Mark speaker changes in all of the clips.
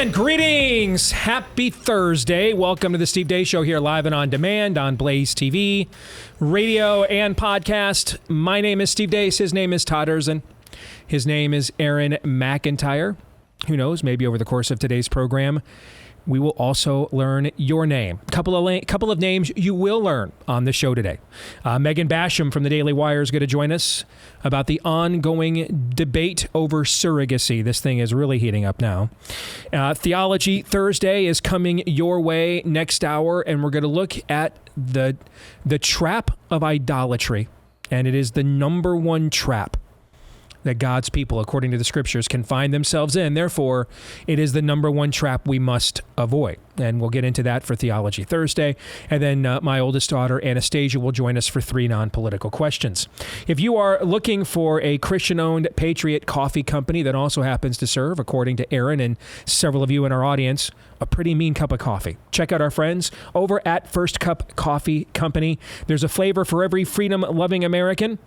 Speaker 1: And greetings. Happy Thursday. Welcome to the Steve Deace Show here live and on demand on BlazeTV, radio and podcast. My name is Steve Deace. His name is Todd Erzin. His name is Aaron McIntyre. Who knows, maybe over the course of today's program, we will also learn your name. Couple of names you will learn on the show today. Megan Basham from the Daily Wire is going to join us about the ongoing debate over surrogacy. This thing is really heating up now. Theology Thursday is coming your way next hour, and we're going to look at the trap of idolatry. And it is the number one trap that God's people, according to the scriptures, can find themselves in. Therefore, it is the number one trap we must avoid. And we'll get into that for Theology Thursday. And then my oldest daughter, Anastasia, will join us for 3 non-political questions. If you are looking for a Christian-owned Patriot coffee company that also happens to serve, according to Aaron and several of you in our audience, a pretty mean cup of coffee, check out our friends over at First Cup Coffee Company. There's a flavor for every freedom-loving American.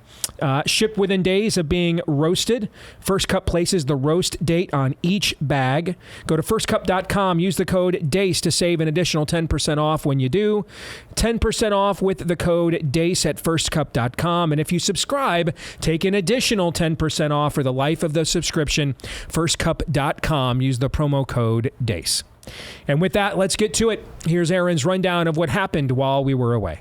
Speaker 1: Shipped within days of being roasted. First Cup places the roast date on each bag. Go to firstcup.com. Use the code DACE to save an additional 10% off when you do. 10% off with the code DACE at firstcup.com. And if you subscribe, take an additional 10% off for the life of the subscription. Firstcup.com. Use the promo code DACE. And with that, let's get to it. Here's Aaron's rundown of what happened while we were away.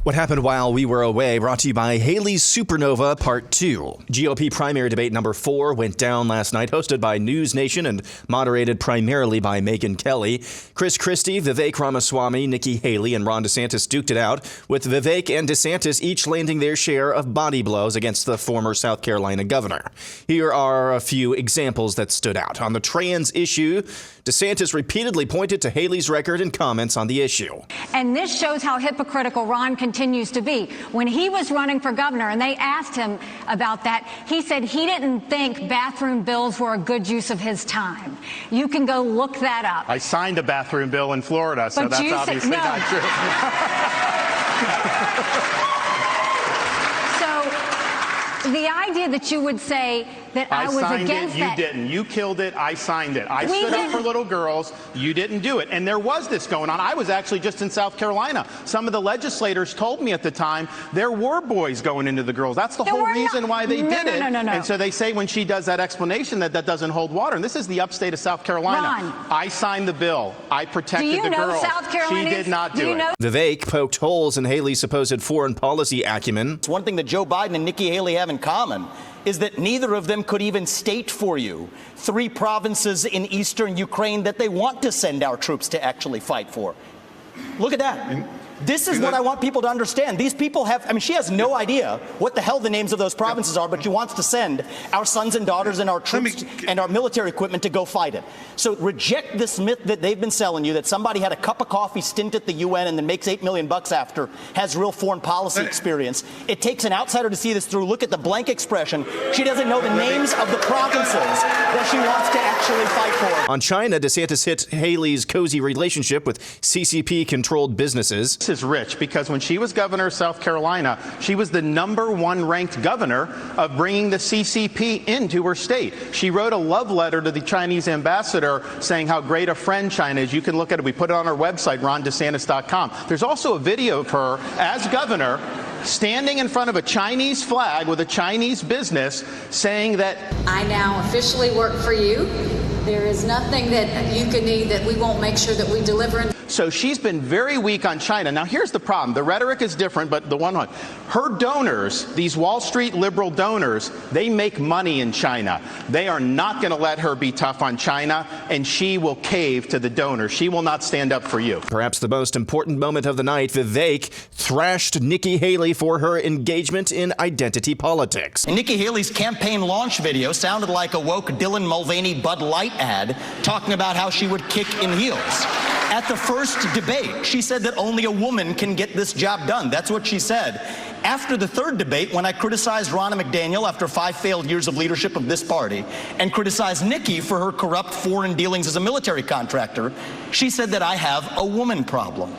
Speaker 2: What happened while we were away, brought to you by Haley's Supernova Part 2. GOP primary debate number 4 went down last night, hosted by News Nation and moderated primarily by Megyn Kelly. Chris Christie, Vivek Ramaswamy, Nikki Haley, and Ron DeSantis duked it out, with Vivek and DeSantis each landing their share of body blows against the former South Carolina governor. Here are a few examples that stood out. On the trans issue, DeSantis repeatedly pointed to Haley's record and comments on the issue.
Speaker 3: And this shows how hypocritical Ron continues to be. When he was running for governor and they asked him about that, he said he didn't think bathroom bills were a good use of his time. You can go look that up.
Speaker 4: I signed a bathroom bill in Florida, so that's obviously not true.
Speaker 3: So the idea that you would say that I was against that.
Speaker 4: You didn't. You killed it. I signed it. I stood up for little girls. You didn't do it. And there was this going on. I was actually just in South Carolina. Some of the legislators told me at the time there were boys going into the girls. That's the whole reason why they did it.
Speaker 3: No.
Speaker 4: And so they say when she does that explanation that doesn't hold water. And this is the upstate of South Carolina.
Speaker 3: Ron,
Speaker 4: I signed the bill. I protected the girls.
Speaker 3: South Carolina?
Speaker 4: She did not do it.
Speaker 2: Vivek poked holes in Haley's supposed foreign policy acumen.
Speaker 5: It's one thing that Joe Biden and Nikki Haley have in common is that neither of them could even state for you 3 provinces in eastern Ukraine that they want to send our troops to actually fight for. Look at that. This is what I want people to understand. These people have, she has no idea what the hell the names of those provinces are, but she wants to send our sons and daughters and our troops and our military equipment to go fight it. So reject this myth that they've been selling you, that somebody had a cup of coffee stint at the UN and then makes $8 million after, has real foreign policy experience. It takes an outsider to see this through. Look at the blank expression. She doesn't know the names of the provinces that she wants to actually fight for.
Speaker 2: On China, DeSantis hit Haley's cozy relationship with CCP-controlled businesses.
Speaker 4: This is rich because when she was governor of South Carolina, she was the #1 ranked governor of bringing the CCP into her state. She wrote a love letter to the Chinese ambassador saying how great a friend China is. You can look at it. We put it on our website, rondesantis.com. There's also a video of her as governor standing in front of a Chinese flag with a Chinese business saying that
Speaker 6: I now officially work for you. There is nothing that you can need that we won't make sure that we deliver.
Speaker 4: So she's been very weak on China. Now, here's the problem. The rhetoric is different, but her donors, these Wall Street liberal donors, they make money in China. They are not going to let her be tough on China, and she will cave to the donors. She will not stand up for you.
Speaker 2: Perhaps the most important moment of the night, Vivek thrashed Nikki Haley for her engagement in identity politics.
Speaker 5: And Nikki Haley's campaign launch video sounded like a woke Dylan Mulvaney Bud Light ad talking about how she would kick in heels. At the first debate, she said that only a woman can get this job done. That's what she said. After the third debate, when I criticized Ronna McDaniel after 5 failed years of leadership of this party and criticized Nikki for her corrupt foreign dealings as a military contractor, she said that I have a woman problem.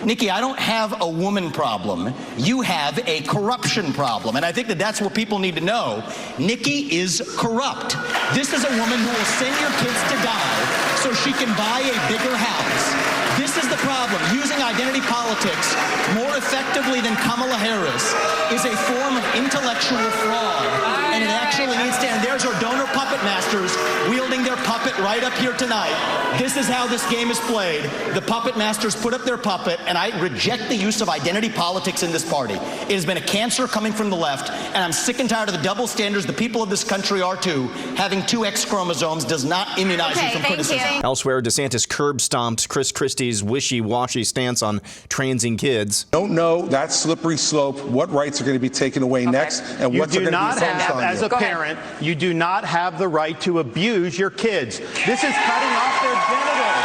Speaker 5: Nikki, I don't have a woman problem. You have a corruption problem. And I think that that's what people need to know. Nikki is corrupt. This is a woman who will send your kids to die so she can buy a bigger house. This is the problem. Using identity politics more effectively than Kamala Harris is a form of intellectual fraud. And it actually needs to end. There's our donor puppet masters wielding their puppet right up here tonight. This is how this game is played. The puppet masters put up their puppet, and I reject the use of identity politics in this party. It has been a cancer coming from the left, and I'm sick and tired of the double standards the people of this country are too. Having 2 X chromosomes does not immunize you from criticism.
Speaker 2: Elsewhere, DeSantis curb-stomped Chris Christie's wishy-washy stance on transing kids.
Speaker 7: Don't know that slippery slope, what rights are going to be taken away next, and what's going to be focused on.
Speaker 4: As a parent, you do not have the right to abuse your kids. This is cutting off their genitals.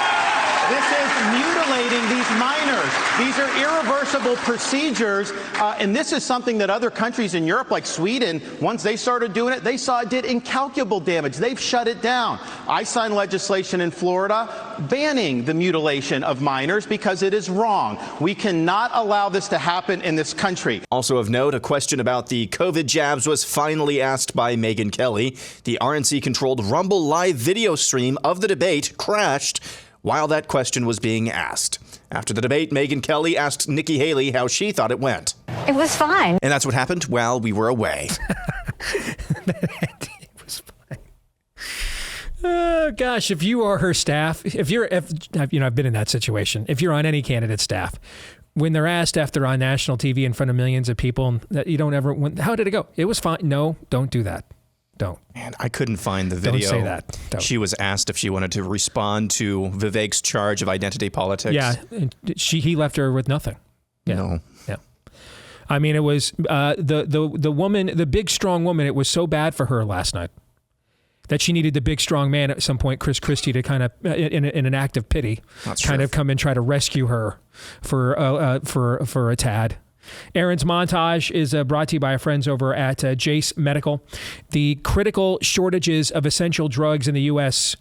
Speaker 4: This is mutilating these minors. These are irreversible procedures, and this is something that other countries in Europe, like Sweden, once they started doing it, they saw it did incalculable damage. They've shut it down. I signed legislation in Florida banning the mutilation of minors because it is wrong. We cannot allow this to happen in this country.
Speaker 2: Also of note, a question about the COVID jabs was finally asked by Megyn Kelly. The RNC-controlled Rumble live video stream of the debate crashed while that question was being asked. After the debate, Megyn Kelly asked Nikki Haley how she thought it went.
Speaker 3: It was fine.
Speaker 2: And that's what happened while we were away.
Speaker 1: It was fine. Oh, gosh, if you are her staff, if I've been in that situation. If you're on any candidate staff, when they're asked after on national TV in front of millions of people that you don't ever, how did it go? It was fine. No, don't do that. Don't.
Speaker 2: Man, I couldn't find the video.
Speaker 1: Don't say that. Don't.
Speaker 2: She was asked if she wanted to respond to Vivek's charge of identity politics.
Speaker 1: Yeah, he left her with nothing. Yeah.
Speaker 2: No.
Speaker 1: Yeah. I mean, it was the woman, the big strong woman. It was so bad for her last night that she needed the big strong man at some point, Chris Christie, to kind of, in an act of pity, kind of come and try to rescue her for a tad. Aaron's montage is brought to you by our friends over at Jace Medical. The critical shortages of essential drugs in the U.S.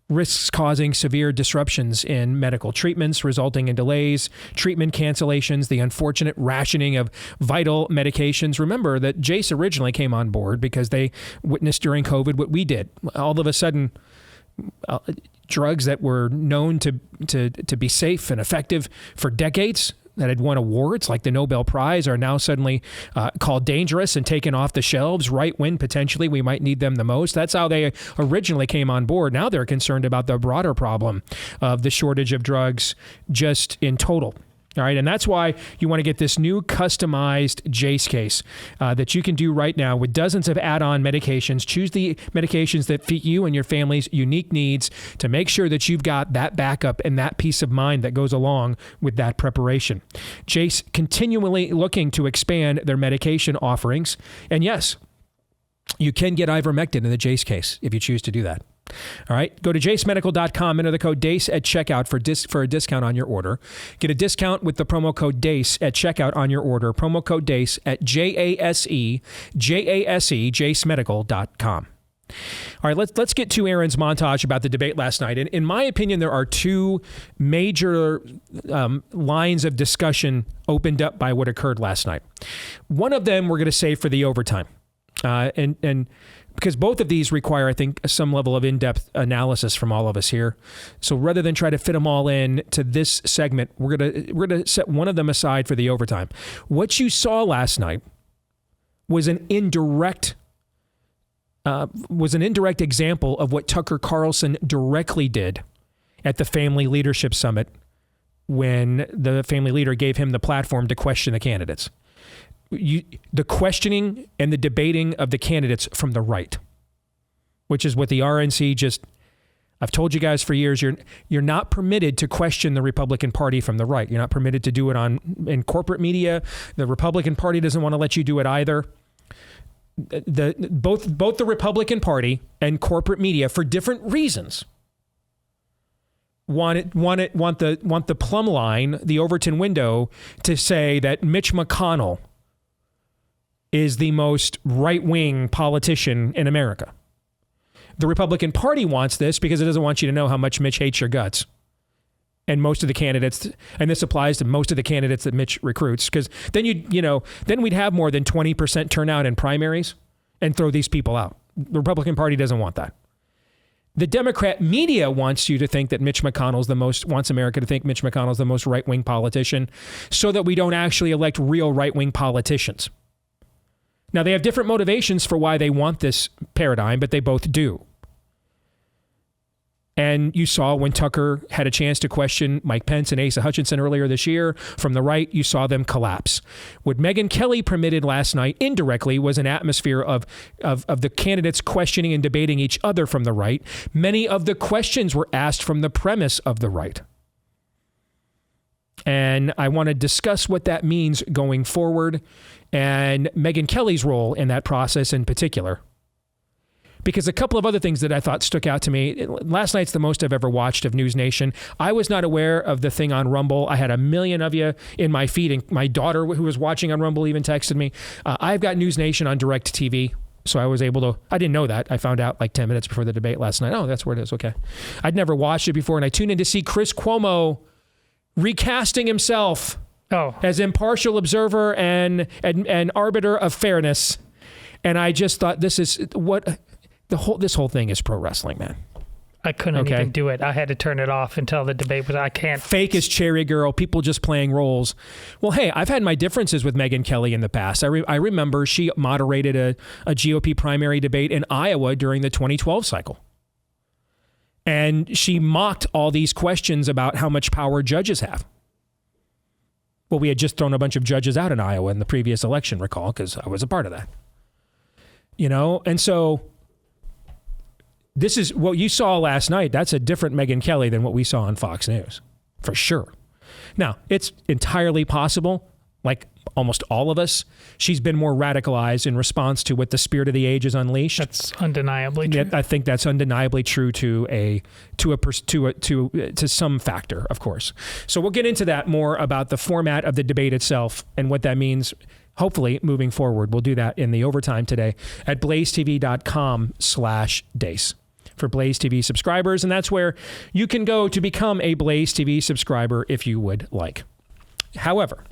Speaker 1: risks causing severe disruptions in medical treatments, resulting in delays, treatment cancellations, the unfortunate rationing of vital medications. Remember that Jace originally came on board because they witnessed during COVID what we did. All of a sudden, drugs that were known to be safe and effective for decades, that had won awards like the Nobel Prize, are now suddenly called dangerous and taken off the shelves right when potentially we might need them the most. That's how they originally came on board. Now they're concerned about the broader problem of the shortage of drugs just in total. All right, and that's why you want to get this new customized Jace case that you can do right now with dozens of add-on medications. Choose the medications that fit you and your family's unique needs to make sure that you've got that backup and that peace of mind that goes along with that preparation. Jace continually looking to expand their medication offerings. And yes, you can get ivermectin in the Jace case if you choose to do that. All right, go to jacemedical.com, enter the code DACE at checkout for a discount on your order. Get a discount with the promo code DACE at checkout on your order. Promo code DACE at jacemedical.com. All right, let's get to Aaron's montage about the debate last night. And in my opinion, there are two major lines of discussion opened up by what occurred last night. One of them we're going to save for the overtime. And because both of these require, I think, some level of in-depth analysis from all of us here. So rather than try to fit them all in to this segment, we're gonna set one of them aside for the overtime. What you saw last night was an indirect example of what Tucker Carlson directly did at the Family Leadership Summit when the family leader gave him the platform to question the candidates. The questioning and the debating of the candidates from the right, which is what the RNC I've told you guys for years, you're not permitted to question the Republican Party from the right. You're not permitted to do it in corporate media. The Republican Party doesn't want to let you do it either. Both the Republican Party and corporate media, for different reasons, want the plumb line, the Overton window, to say that Mitch McConnell is the most right-wing politician in America. The Republican Party wants this because it doesn't want you to know how much Mitch hates your guts. And most of the candidates, and this applies to most of the candidates that Mitch recruits, because then then we'd have more than 20% turnout in primaries and throw these people out. The Republican Party doesn't want that. The Democrat media wants you to think that wants America to think Mitch McConnell's the most right-wing politician, so that we don't actually elect real right-wing politicians. Now, they have different motivations for why they want this paradigm, but they both do. And you saw when Tucker had a chance to question Mike Pence and Asa Hutchinson earlier this year from the right, you saw them collapse. What Megyn Kelly permitted last night indirectly was an atmosphere of the candidates questioning and debating each other from the right. Many of the questions were asked from the premise of the right. And I want to discuss what that means going forward and Megyn Kelly's role in that process in particular. Because a couple of other things that I thought stuck out to me. Last night's the most I've ever watched of News Nation. I was not aware of the thing on Rumble. I had a million of you in my feed, and my daughter, who was watching on Rumble, even texted me. I've got News Nation on DirecTV, so I was able to. I didn't know that. I found out like 10 minutes before the debate last night. Oh, that's where it is. Okay. I'd never watched it before, and I tuned in to see Chris Cuomo recasting himself as impartial observer and arbiter of fairness. And I just thought, this is what... This whole thing is pro wrestling, man.
Speaker 8: I couldn't even do it. I had to turn it off until the debate was. I can't.
Speaker 1: Fake as Cherry Girl, people just playing roles. Well, hey, I've had my differences with Megyn Kelly in the past. I remember she moderated a GOP primary debate in Iowa during the 2012 cycle. And she mocked all these questions about how much power judges have. Well, we had just thrown a bunch of judges out in Iowa in the previous election, recall, because I was a part of that. And so... this is what you saw last night. That's a different Megyn Kelly than what we saw on Fox News, for sure. Now, it's entirely possible, like almost all of us, she's been more radicalized in response to what the spirit of the age has unleashed.
Speaker 8: That's undeniably true.
Speaker 1: I think that's undeniably true to some factor, of course. So we'll get into that more about the format of the debate itself and what that means. Hopefully, moving forward, we'll do that in the overtime today at blazetv.com/Deace. For Blaze TV subscribers, and that's where you can go to become a Blaze TV subscriber if you would like. However,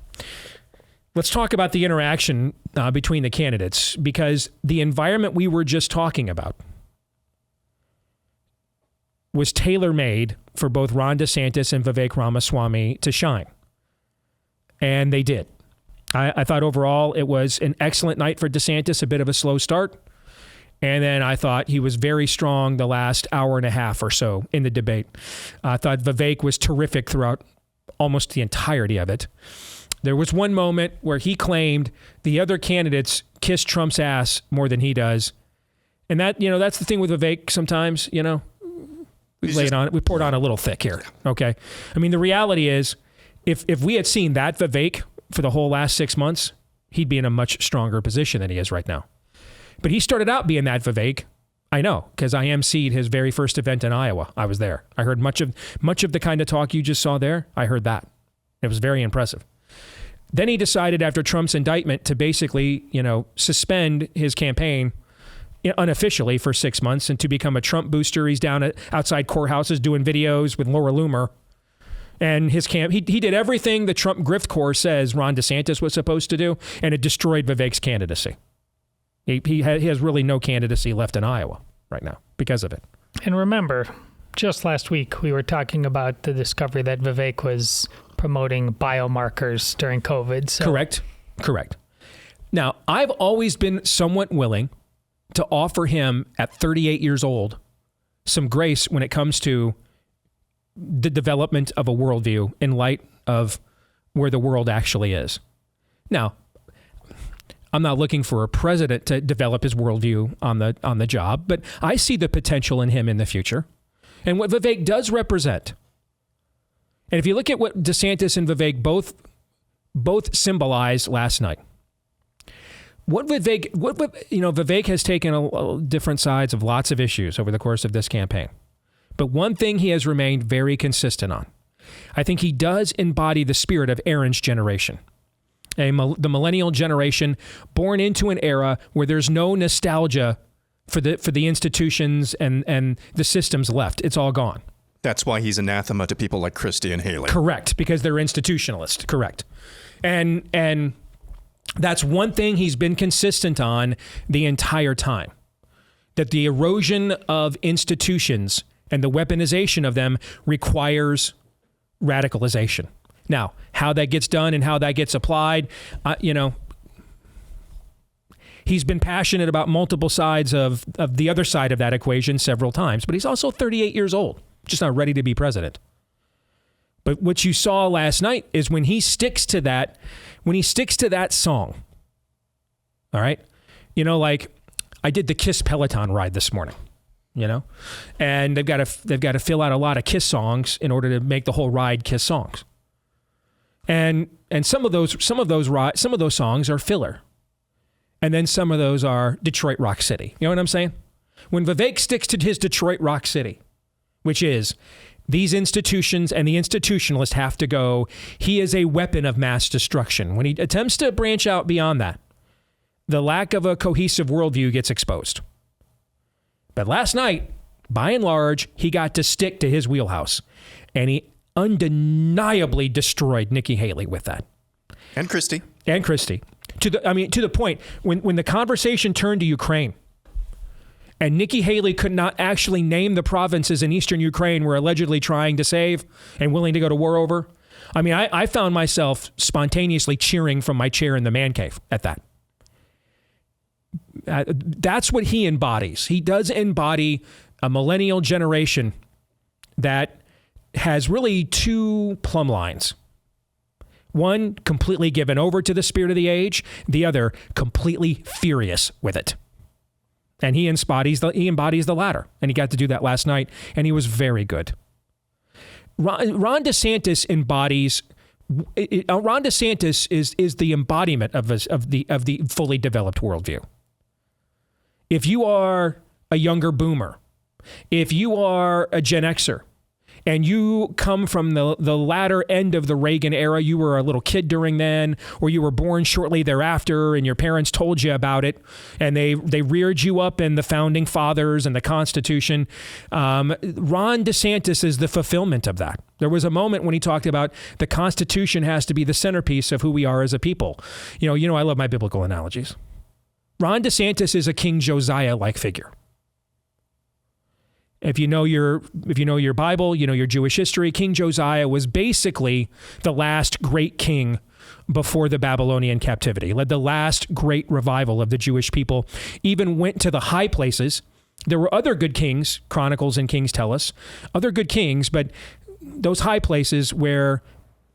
Speaker 1: let's talk about the interaction between the candidates, because the environment we were just talking about was tailor-made for both Ron DeSantis and Vivek Ramaswamy to shine. And they did. I thought overall it was an excellent night for DeSantis, a bit of a slow start. And then I thought he was very strong the last hour and a half or so in the debate. I thought Vivek was terrific throughout almost the entirety of it. There was one moment where he claimed the other candidates kiss Trump's ass more than he does. And that, that's the thing with Vivek sometimes, we poured on a little thick here. Okay. I mean, the reality is if we had seen that Vivek for the whole last 6 months, he'd be in a much stronger position than he is right now. But he started out being that Vivek. I know, because I emceed his very first event in Iowa. I was there. I heard much of the kind of talk you just saw there. I heard that. It was very impressive. Then he decided after Trump's indictment to basically, suspend his campaign unofficially for 6 months and to become a Trump booster. He's down outside courthouses doing videos with Laura Loomer. And his camp, he did everything the Trump grift corps says Ron DeSantis was supposed to do, and it destroyed Vivek's candidacy. He has really no candidacy left in Iowa right now because of it.
Speaker 8: And remember, just last week we were talking about the discovery that Vivek was promoting biomarkers during COVID. So.
Speaker 1: Correct. Now, I've always been somewhat willing to offer him at 38 years old some grace when it comes to the development of a worldview in light of where the world actually is. Now, I'm not looking for a president to develop his worldview on the job, but I see the potential in him in the future and what Vivek does represent. And if you look at what DeSantis and Vivek both symbolized last night, Vivek has taken different sides of lots of issues over the course of this campaign. But one thing he has remained very consistent on. I think he does embody the spirit of Aaron's generation. The millennial generation born into an era where there's no nostalgia for the institutions and the systems left. It's all gone.
Speaker 2: That's why he's anathema to people like Christie and Haley.
Speaker 1: Correct, because they're institutionalist. Correct. And that's one thing he's been consistent on the entire time, that the erosion of institutions and the weaponization of them requires radicalization. Now, how that gets done and how that gets applied, he's been passionate about multiple sides of the other side of that equation several times, but he's also 38 years old, just not ready to be president. But what you saw last night is when he sticks to that song, all right? Like I did the Kiss Peloton ride this morning, and they've got to fill out a lot of Kiss songs in order to make the whole ride Kiss songs. And some of those songs are filler. And then some of those are Detroit Rock City. You know what I'm saying? When Vivek sticks to his Detroit Rock City, which is these institutions and the institutionalists have to go, he is a weapon of mass destruction. When he attempts to branch out beyond that, the lack of a cohesive worldview gets exposed. But last night, by and large, he got to stick to his wheelhouse. And he undeniably destroyed Nikki Haley with that.
Speaker 2: And Christie.
Speaker 1: To the point when the conversation turned to Ukraine and Nikki Haley could not actually name the provinces in eastern Ukraine we're allegedly trying to save and willing to go to war over. I found myself spontaneously cheering from my chair in the man cave at that. That's what he embodies. He does embody a millennial generation that has really two plumb lines. One, completely given over to the spirit of the age. The other, completely furious with it. And he embodies the latter. And he got to do that last night, and he was very good. Ron DeSantis embodies. Ron DeSantis is the embodiment of the fully developed worldview. If you are a younger boomer, if you are a Gen Xer, and you come from the latter end of the Reagan era, you were a little kid during then, or you were born shortly thereafter, and your parents told you about it, and they reared you up in the Founding Fathers and the Constitution. Ron DeSantis is the fulfillment of that. There was a moment when he talked about the Constitution has to be the centerpiece of who we are as a people. I love my biblical analogies. Ron DeSantis is a King Josiah-like figure. If you know your Bible, your Jewish history, King Josiah was basically the last great king before the Babylonian captivity, led the last great revival of the Jewish people, even went to the high places. There were other good kings, Chronicles and Kings tell us, other good kings, but those high places where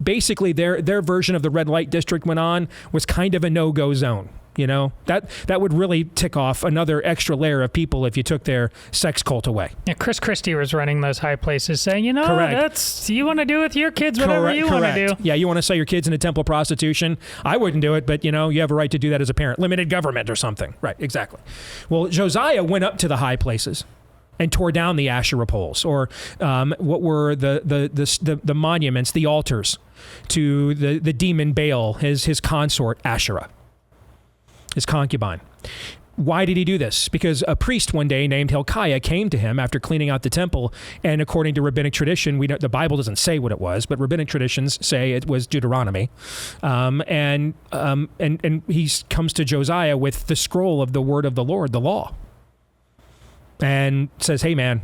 Speaker 1: basically their version of the red light district went on was kind of a no-go zone. That would really tick off another extra layer of people if you took their sex cult away.
Speaker 8: Yeah, Chris Christie was running those high places saying,
Speaker 1: Correct.
Speaker 8: you want to do with your kids whatever you want to do.
Speaker 1: Yeah, you want to sell your kids into temple prostitution? I wouldn't do it, but you have a right to do that as a parent. Limited government or something. Right, exactly. Well, Josiah went up to the high places and tore down the Asherah poles, or what were the monuments, the altars to the demon Baal, his consort Asherah, his concubine. Why did he do this? Because a priest one day named Hilkiah came to him after cleaning out the temple, and according to rabbinic tradition, the Bible doesn't say what it was, but rabbinic traditions say it was Deuteronomy. And he comes to Josiah with the scroll of the word of the Lord, the law, and says, "Hey, man,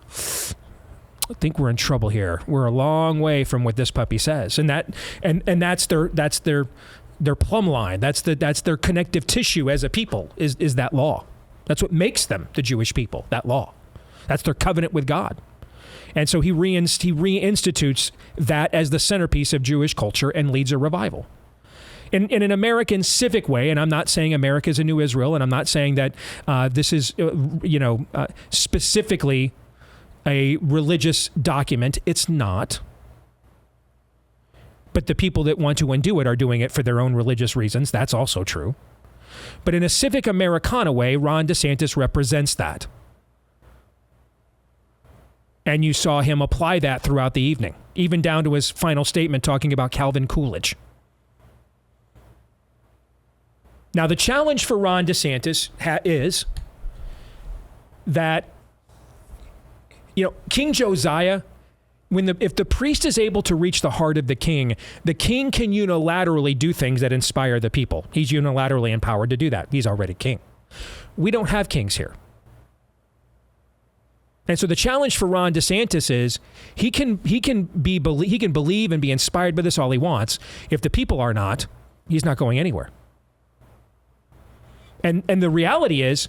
Speaker 1: I think we're in trouble here. We're a long way from what this puppy says." And that's their plumb line. That's their connective tissue as a people is that law. That's what makes them the Jewish people, that law. That's their covenant with God. And so he reinstitutes that as the centerpiece of Jewish culture and leads a revival. In an American civic way, and I'm not saying America is a new Israel, and I'm not saying that this is specifically a religious document. It's not. But the people that want to undo it are doing it for their own religious reasons. That's also true. But in a civic Americana way, Ron DeSantis represents that. And you saw him apply that throughout the evening, even down to his final statement talking about Calvin Coolidge. Now, the challenge for Ron DeSantis is that King Josiah, if the priest is able to reach the heart of the king can unilaterally do things that inspire the people. He's unilaterally empowered to do that. He's already king. We don't have kings here. And so the challenge for Ron DeSantis is he can believe and be inspired by this all he wants. If the people are not, he's not going anywhere. And the reality is,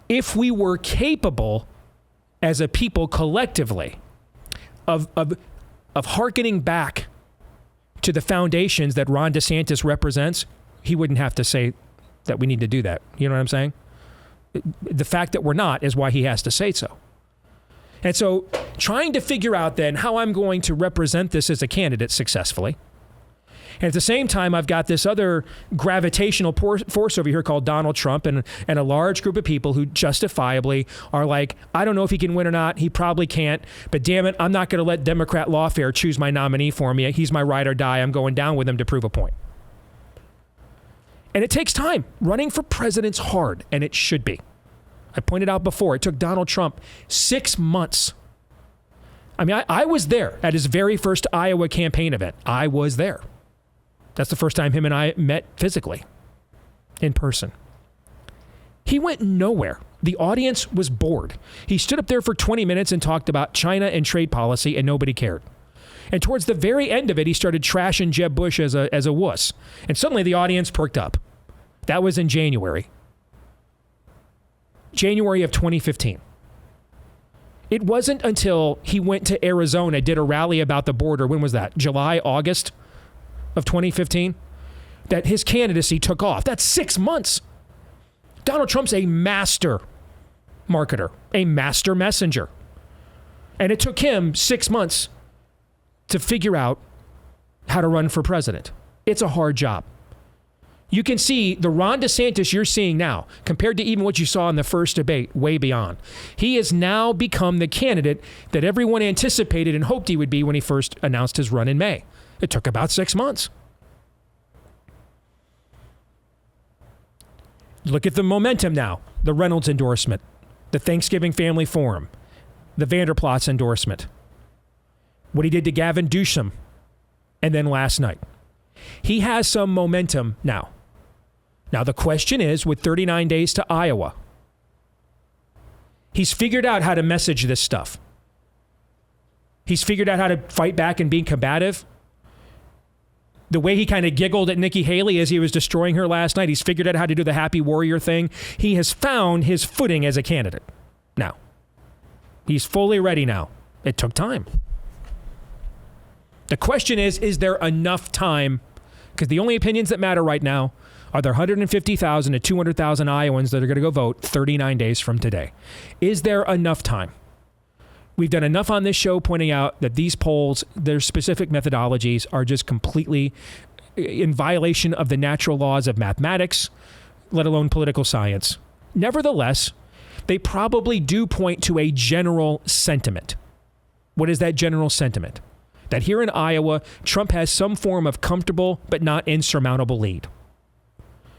Speaker 1: if we were capable as a people collectively of hearkening back to the foundations that Ron DeSantis represents, he wouldn't have to say that we need to do that. You know what I'm saying? The fact that we're not is why he has to say so. And so trying to figure out then how I'm going to represent this as a candidate successfully. And at the same time, I've got this other gravitational force over here called Donald Trump and a large group of people who justifiably are like, I don't know if he can win or not. He probably can't. But damn it, I'm not going to let Democrat lawfare choose my nominee for me. He's my ride or die. I'm going down with him to prove a point. And it takes time. Running for president's hard, and it should be. I pointed out before, it took Donald Trump 6 months. I mean, I was there at his very first Iowa campaign event. I was there. That's the first time him and I met physically, in person. He went nowhere. The audience was bored. He stood up there for 20 minutes and talked about China and trade policy, and nobody cared. And towards the very end of it, he started trashing Jeb Bush as a wuss. And suddenly the audience perked up. That was in January of 2015. It wasn't until he went to Arizona, did a rally about the border. When was that? July, August of 2015? That his candidacy took off. That's 6 months. Donald Trump's a master marketer, a master messenger. And it took him 6 months to figure out how to run for president. It's a hard job. You can see the Ron DeSantis you're seeing now, compared to even what you saw in the first debate, way beyond. He has now become the candidate that everyone anticipated and hoped he would be when he first announced his run in May. It took about 6 months. Look at the momentum now. The Reynolds endorsement, the Thanksgiving Family Forum, the Vanderplats endorsement, what he did to Gavin Newsom, and then last night. He has some momentum now. Now, the question is, with 39 days to Iowa, he's figured out how to message this stuff. He's figured out how to fight back and be combative. The way he kind of giggled at Nikki Haley as he was destroying her last night, he's figured out how to do the happy warrior thing. He has found his footing as a candidate. Now, he's fully ready now. It took time. The question is there enough time? Because the only opinions that matter right now are there 150,000 to 200,000 Iowans that are going to go vote 39 days from today. Is there enough time? We've done enough on this show pointing out that these polls, their specific methodologies are just completely in violation of the natural laws of mathematics, let alone political science. Nevertheless, they probably do point to a general sentiment. What is that general sentiment? That here in Iowa, Trump has some form of comfortable but not insurmountable lead.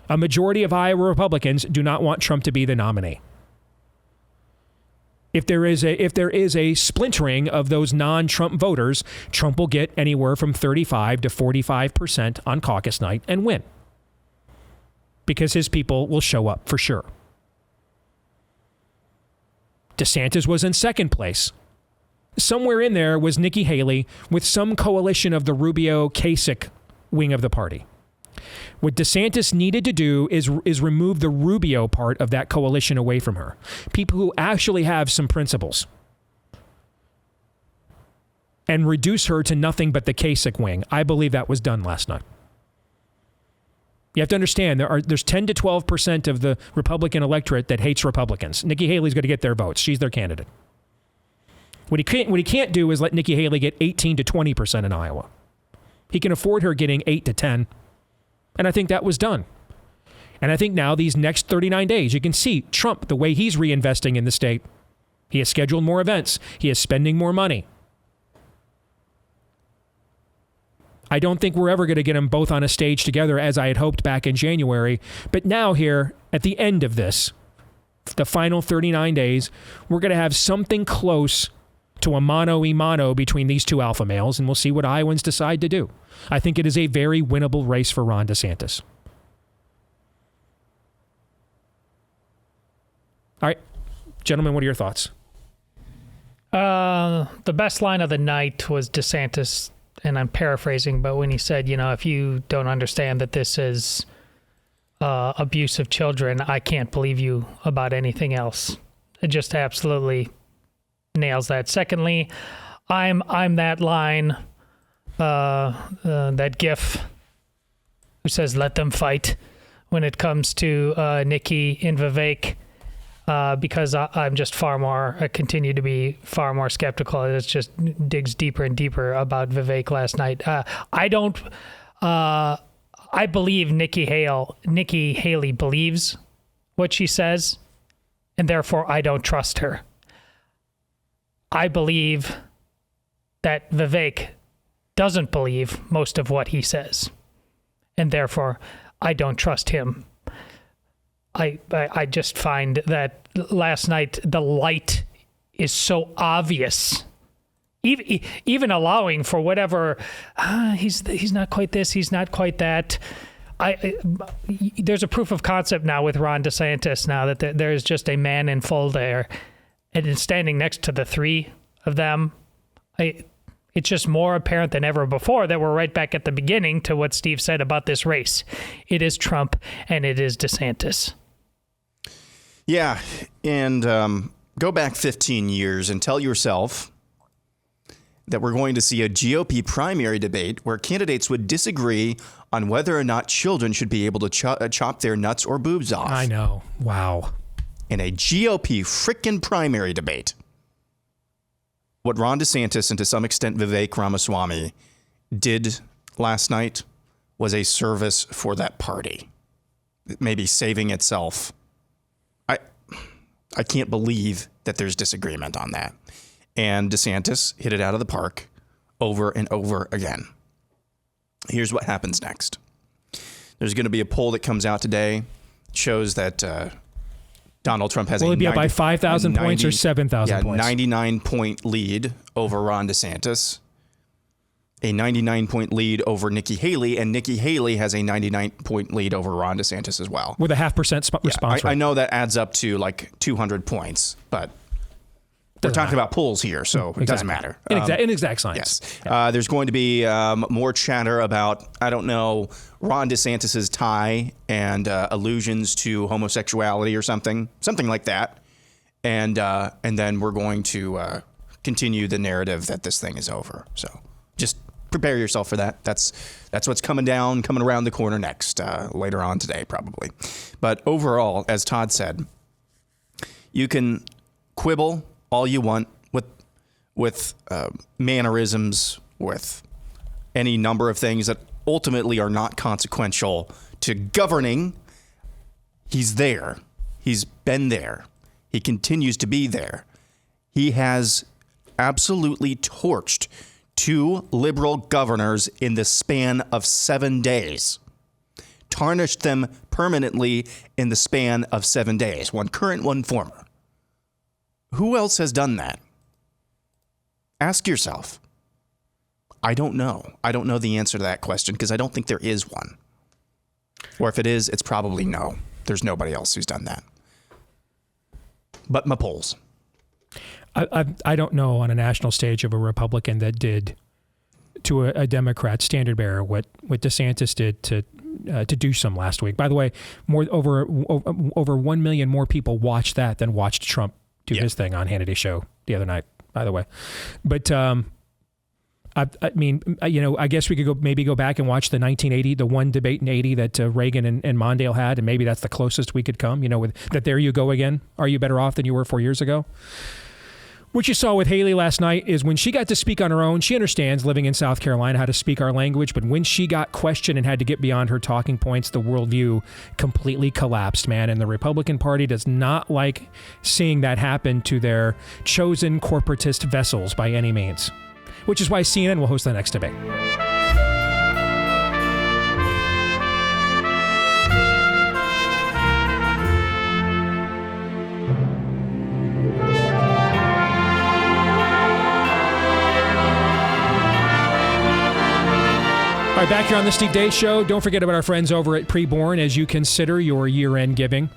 Speaker 1: A majority of Iowa Republicans do not want Trump to be the nominee. If there is a splintering of those non-Trump voters, Trump will get anywhere from 35 to 45% on caucus night and win. Because his people will show up for sure. DeSantis was in second place. Somewhere in there was Nikki Haley with some coalition of the Rubio-Kasich wing of the party. What DeSantis needed to do is remove the Rubio part of that coalition away from her. People who actually have some principles. And reduce her to nothing but the Kasich wing. I believe that was done last night. You have to understand, there's 10 to 12% of the Republican electorate that hates Republicans. Nikki Haley's going to get their votes. She's their candidate. What he can't do is let Nikki Haley get 18 to 20% in Iowa. He can afford her getting 8 to 10. And I think that was done. And I think now these next 39 days, you can see Trump, the way he's reinvesting in the state. He has scheduled more events. He is spending more money. I don't think we're ever going to get them both on a stage together as I had hoped back in January. But now here, at the end of this, the final 39 days, we're going to have something close to a mano-a-mano between these two alpha males, and we'll see what Iowans decide to do. I think it is a very winnable race for Ron DeSantis. All right, gentlemen, what are your thoughts?
Speaker 8: The best line of the night was DeSantis, and I'm paraphrasing, but when he said, if you don't understand that this is abuse of children, I can't believe you about anything else. It just absolutely nails that. Secondly, I'm that line, that GIF who says "let them fight" when it comes to Nikki and Vivek, because I'm just I continue to be far more skeptical. It just digs deeper and deeper about Vivek last night. I believe Nikki Haley believes what she says, and therefore I don't trust her. I believe that Vivek doesn't believe most of what he says, and therefore I don't trust him. I just find that last night the light is so obvious, even allowing for whatever. He's not quite this. He's not quite that. There's a proof of concept now with Ron DeSantis now that there's just a man in full there, and standing next to the three of them. It's just more apparent than ever before that we're right back at the beginning to what Steve said about this race. It is Trump and it is DeSantis.
Speaker 2: Yeah, and go back 15 years and tell yourself that we're going to see a GOP primary debate where candidates would disagree on whether or not children should be able to chop their nuts or boobs off.
Speaker 1: I know. Wow.
Speaker 2: In a GOP frickin' primary debate. What Ron DeSantis and to some extent Vivek Ramaswamy did last night was a service for that party. Maybe saving itself. I can't believe that there's disagreement on that. And DeSantis hit it out of the park over and over again. Here's what happens next. There's going to be a poll that comes out today. Shows that Donald Trump has
Speaker 1: Will it be up by 5,000 points or 7,000 points?
Speaker 2: 99-point lead over Ron DeSantis. A 99-point lead over Nikki Haley, and Nikki Haley has a 99-point lead over Ron DeSantis as well.
Speaker 1: With a 0.5% response rate.
Speaker 2: I know that adds up to like 200 points, but we're talking about polls here, so it doesn't matter.
Speaker 1: Inexact science.
Speaker 2: Yes. Yeah. There's going to be more chatter about, I don't know, Ron DeSantis's tie and allusions to homosexuality or something like that. And then we're going to continue the narrative that this thing is over. So just prepare yourself for that. That's what's coming around the corner next, later on today, probably. But overall, as Todd said, you can quibble all you want with mannerisms, with any number of things that ultimately are not consequential to governing. He's there. He's been there. He continues to be there. He has absolutely torched 2 liberal governors in the span of 7 days. Tarnished them permanently in the span of 7 days. One current, one former. Who else has done that? Ask yourself. I don't know. I don't know the answer to that question because I don't think there is one. Or if it is, it's probably no. There's nobody else who's done that. But my polls.
Speaker 1: I don't know on a national stage of a Republican that did to a Democrat standard bearer what DeSantis did to do some last week. By the way, over 1 million more people watched that than watched Trump do his thing on Hannity's show the other night, by the way. But I mean, I guess we could go back and watch the 1980, the one debate in 80 that Reagan and Mondale had, and maybe that's the closest we could come, with that there you go again. Are you better off than you were 4 years ago? What you saw with Haley last night is when she got to speak on her own, she understands living in South Carolina how to speak our language, but when she got questioned and had to get beyond her talking points, the worldview completely collapsed, man. And the Republican Party does not like seeing that happen to their chosen corporatist vessels by any means, which is why CNN will host the next debate. All right, back here on the Steve Deace Show. Don't forget about our friends over at Preborn as you consider your year-end giving.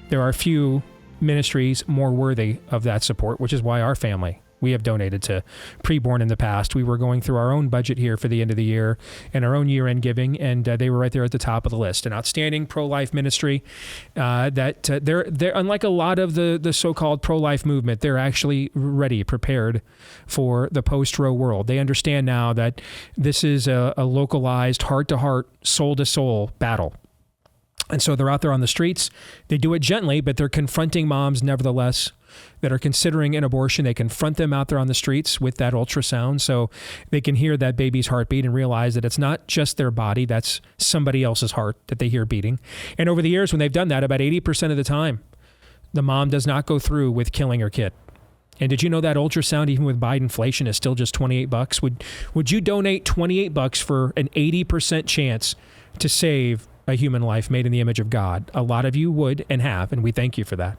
Speaker 1: There are few ministries more worthy of that support, which is why our family, we have donated to Preborn in the past. We were going through our own budget here for the end of the year and our own year-end giving, and they were right there at the top of the list. An outstanding pro-life ministry they're unlike a lot of the so-called pro-life movement, they're actually ready, prepared for the post-Roe world. They understand now that this is a localized, heart-to-heart, soul-to-soul battle. And so they're out there on the streets. They do it gently, but they're confronting moms nevertheless that are considering an abortion. They confront them out there on the streets with that ultrasound so they can hear that baby's heartbeat and realize that it's not just their body, that's somebody else's heart that they hear beating. And over the years, when they've done that, about 80% of the time, the mom does not go through with killing her kid. And did you know that ultrasound, even with Bidenflation, is still just $28? Would you donate $28 for an 80% chance to save a human life made in the image of God? A lot of you would and have, and we thank you for that.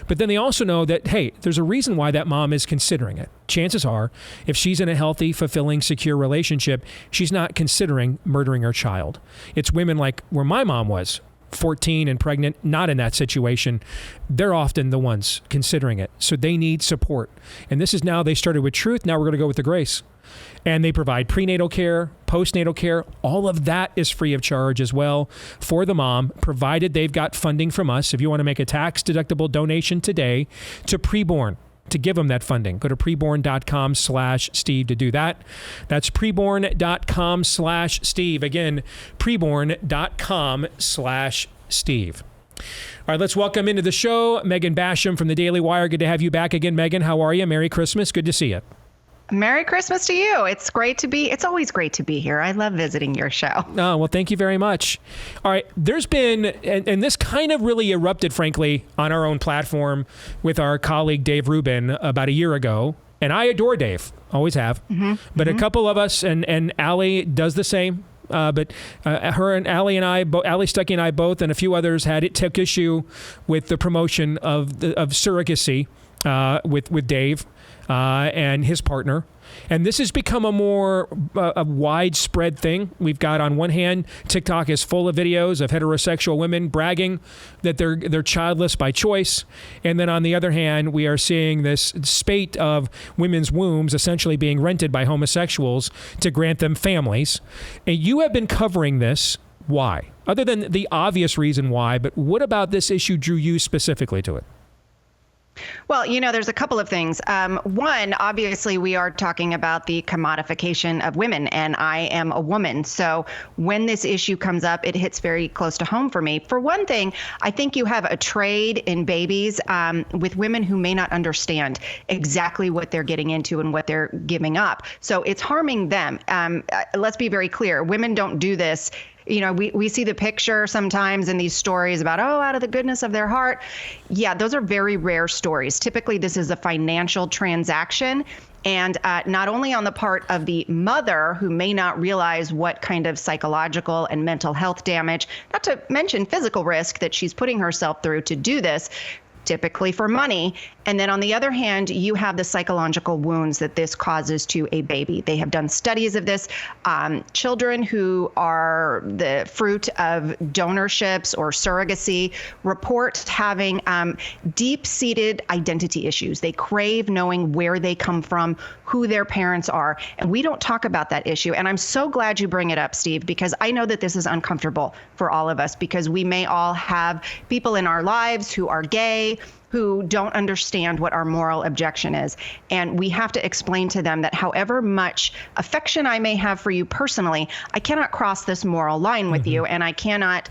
Speaker 1: But then they also know that, hey, there's a reason why that mom is considering it. Chances are, if she's in a healthy, fulfilling, secure relationship, she's not considering murdering her child. It's women like where my mom was, 14 and pregnant, not in that situation. They're often the ones considering it. So they need support. And this is now, they started with truth. Now we're going to go with the grace. And they provide prenatal care, postnatal care. All of that is free of charge as well for the mom, provided they've got funding from us. If you want to make a tax-deductible donation today to Preborn, to give them that funding, go to preborn.com/Steve to do that. That's preborn.com/Steve. Again, preborn.com/Steve. All right, let's welcome into the show Megan Basham from the Daily Wire. Good to have you back again, Megan. How are you? Merry Christmas. Good to see you.
Speaker 9: Merry Christmas to you. It's always great to be here. I love visiting your show.
Speaker 1: Oh, well, thank you very much. All right. There's been, and this kind of really erupted, frankly, on our own platform with our colleague Dave Rubin about a year ago. And I adore Dave. Always have. But a couple of us, and Allie does the same. But her and Allie and I, Allie Stuckey and I both, and a few others took issue with the promotion of surrogacy with Dave and his partner. And this has become a more widespread thing. We've got, on one hand, TikTok is full of videos of heterosexual women bragging that they're childless by choice. And then on the other hand, we are seeing this spate of women's wombs essentially being rented by homosexuals to grant them families. And you have been covering this. Why? Other than the obvious reason why, but what about this issue drew you specifically to it?
Speaker 9: Well, there's a couple of things. One, obviously, we are talking about the commodification of women, and I am a woman. So when this issue comes up, it hits very close to home for me. For one thing, I think you have a trade in babies with women who may not understand exactly what they're getting into and what they're giving up. So it's harming them. Let's be very clear. Women don't do this. We see the picture sometimes in these stories about, out of the goodness of their heart. Yeah, those are very rare stories. Typically, this is a financial transaction. And not only on the part of the mother, who may not realize what kind of psychological and mental health damage, not to mention physical risk that she's putting herself through to do this, typically for money. And then on the other hand, you have the psychological wounds that this causes to a baby. They have done studies of this. Children who are the fruit of donorships or surrogacy report having deep-seated identity issues. They crave knowing where they come from, who their parents are. And we don't talk about that issue. And I'm so glad you bring it up, Steve, because I know that this is uncomfortable for all of us, because we may all have people in our lives who are gay, who don't understand what our moral objection is. And we have to explain to them that however much affection I may have for you personally, I cannot cross this moral line with you, and I cannot,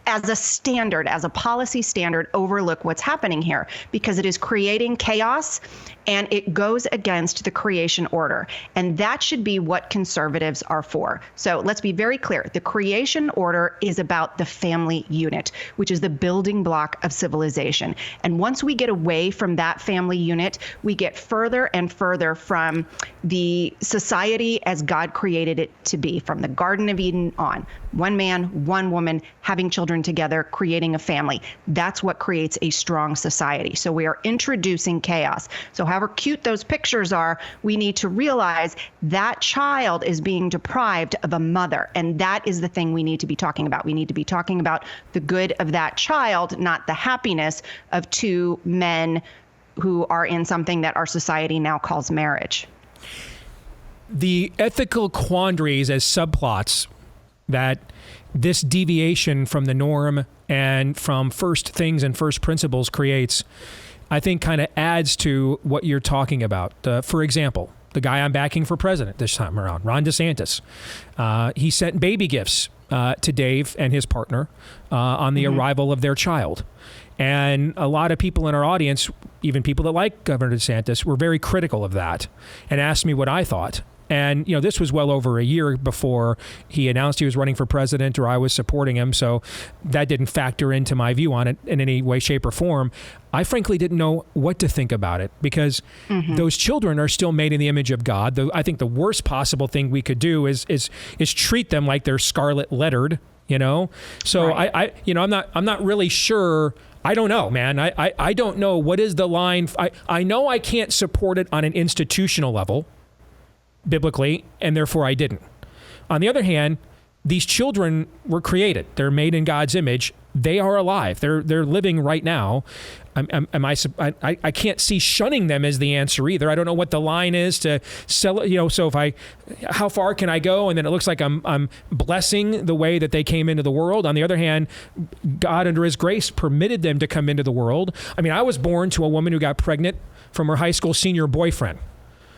Speaker 9: as a standard, as a policy standard, overlook what's happening here, because it is creating chaos and it goes against the creation order. And that should be what conservatives are for. So let's be very clear. The creation order is about the family unit, which is the building block of civilization. And once we get away from that family unit, we get further and further from the society as God created it to be, from the Garden of Eden on. one man, one woman, having children together, creating a family. That's what creates a strong society. So we are introducing chaos. So however cute those pictures are, we need to realize that child is being deprived of a mother. And that is the thing we need to be talking about. We need to be talking about the good of that child, not the happiness of two men who are in something that our society now calls marriage.
Speaker 1: The ethical quandaries as subplots that this deviation from the norm and from first things and first principles creates, I think kind of adds to what you're talking about. For example, the guy I'm backing for president this time around, Ron DeSantis, he sent baby gifts to Dave and his partner on the arrival of their child. And a lot of people in our audience, even people that like Governor DeSantis, were very critical of that and asked me what I thought. And, this was well over a year before he announced he was running for president or I was supporting him. So that didn't factor into my view on it in any way, shape, or form. I frankly didn't know what to think about it because those children are still made in the image of God. I think the worst possible thing we could do is treat them like they're scarlet lettered, So right. I'm not really sure. I don't know, man. I don't know what is the line. I know I can't support it on an institutional level, biblically, and therefore I didn't. On the other hand, these children were created. They're made in God's image. They are alive. They're living right now. I can't see shunning them as the answer either. I don't know what the line is to sell it. So how far can I go? And then it looks like I'm blessing the way that they came into the world. On the other hand, God under his grace permitted them to come into the world. I was born to a woman who got pregnant from her high school senior boyfriend.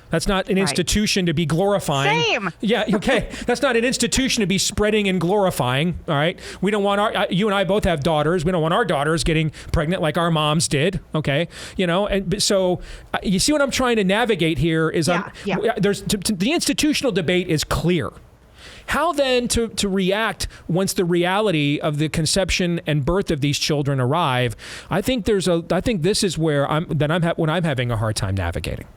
Speaker 1: That's not an institution to be glorifying.
Speaker 9: Same.
Speaker 1: Yeah, okay. That's not an institution to be spreading and glorifying, all right? We don't want you and I both have daughters. We don't want our daughters getting pregnant like our moms did, okay? And so you see what I'm trying to navigate here is the institutional debate is clear. How then to react once the reality of the conception and birth of these children arrive? I think this is where I'm having a hard time navigating.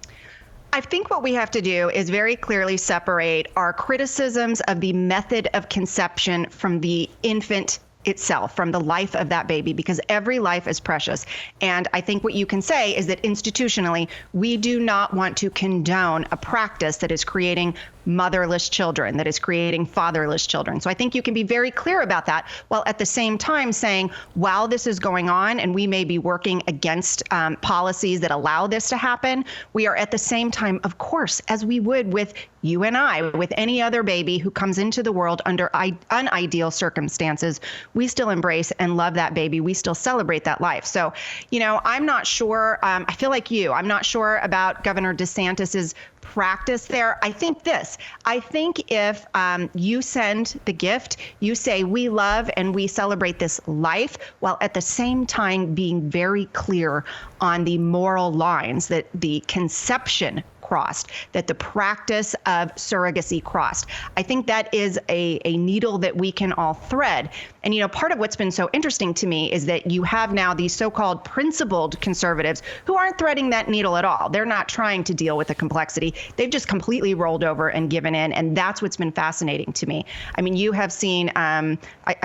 Speaker 9: I think what we have to do is very clearly separate our criticisms of the method of conception from the infant itself, from the life of that baby, because every life is precious. And I think what you can say is that institutionally, we do not want to condone a practice that is creating motherless children, that is creating fatherless children. So I think you can be very clear about that, while at the same time saying, while this is going on and we may be working against policies that allow this to happen, we are at the same time, of course, as we would with you and I, with any other baby who comes into the world under unideal circumstances, we still embrace and love that baby. We still celebrate that life. So, I'm not sure. I feel like I'm not sure about Governor DeSantis's practice there. I think if you send the gift, you say we love and we celebrate this life, while at the same time being very clear on the moral lines that the conception crossed, that the practice of surrogacy crossed. I think that is a needle that we can all thread. And, part of what's been so interesting to me is that you have now these so-called principled conservatives who aren't threading that needle at all. They're not trying to deal with the complexity. They've just completely rolled over and given in. And that's what's been fascinating to me. You have seen, I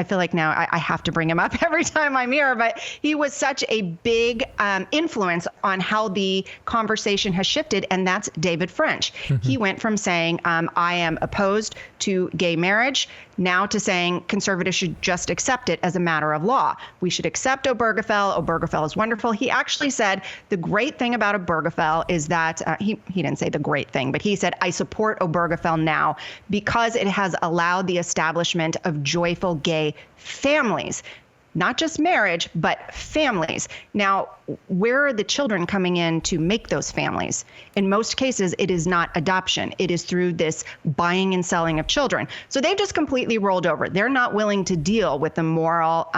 Speaker 9: feel like now I have to bring him up every time I'm here, but he was such a big influence on how the conversation has shifted. And that's David French. He went from saying, I am opposed to gay marriage, now to saying conservatives should just accept it as a matter of law. We should accept Obergefell. Obergefell is wonderful. He actually said the great thing about Obergefell is that, he didn't say the great thing, but he said, I support Obergefell now because it has allowed the establishment of joyful gay families. Not just marriage, but families. Now, where are the children coming in to make those families? In most cases, it is not adoption. It is through this buying and selling of children. So they've just completely rolled over. They're not willing to deal with the moral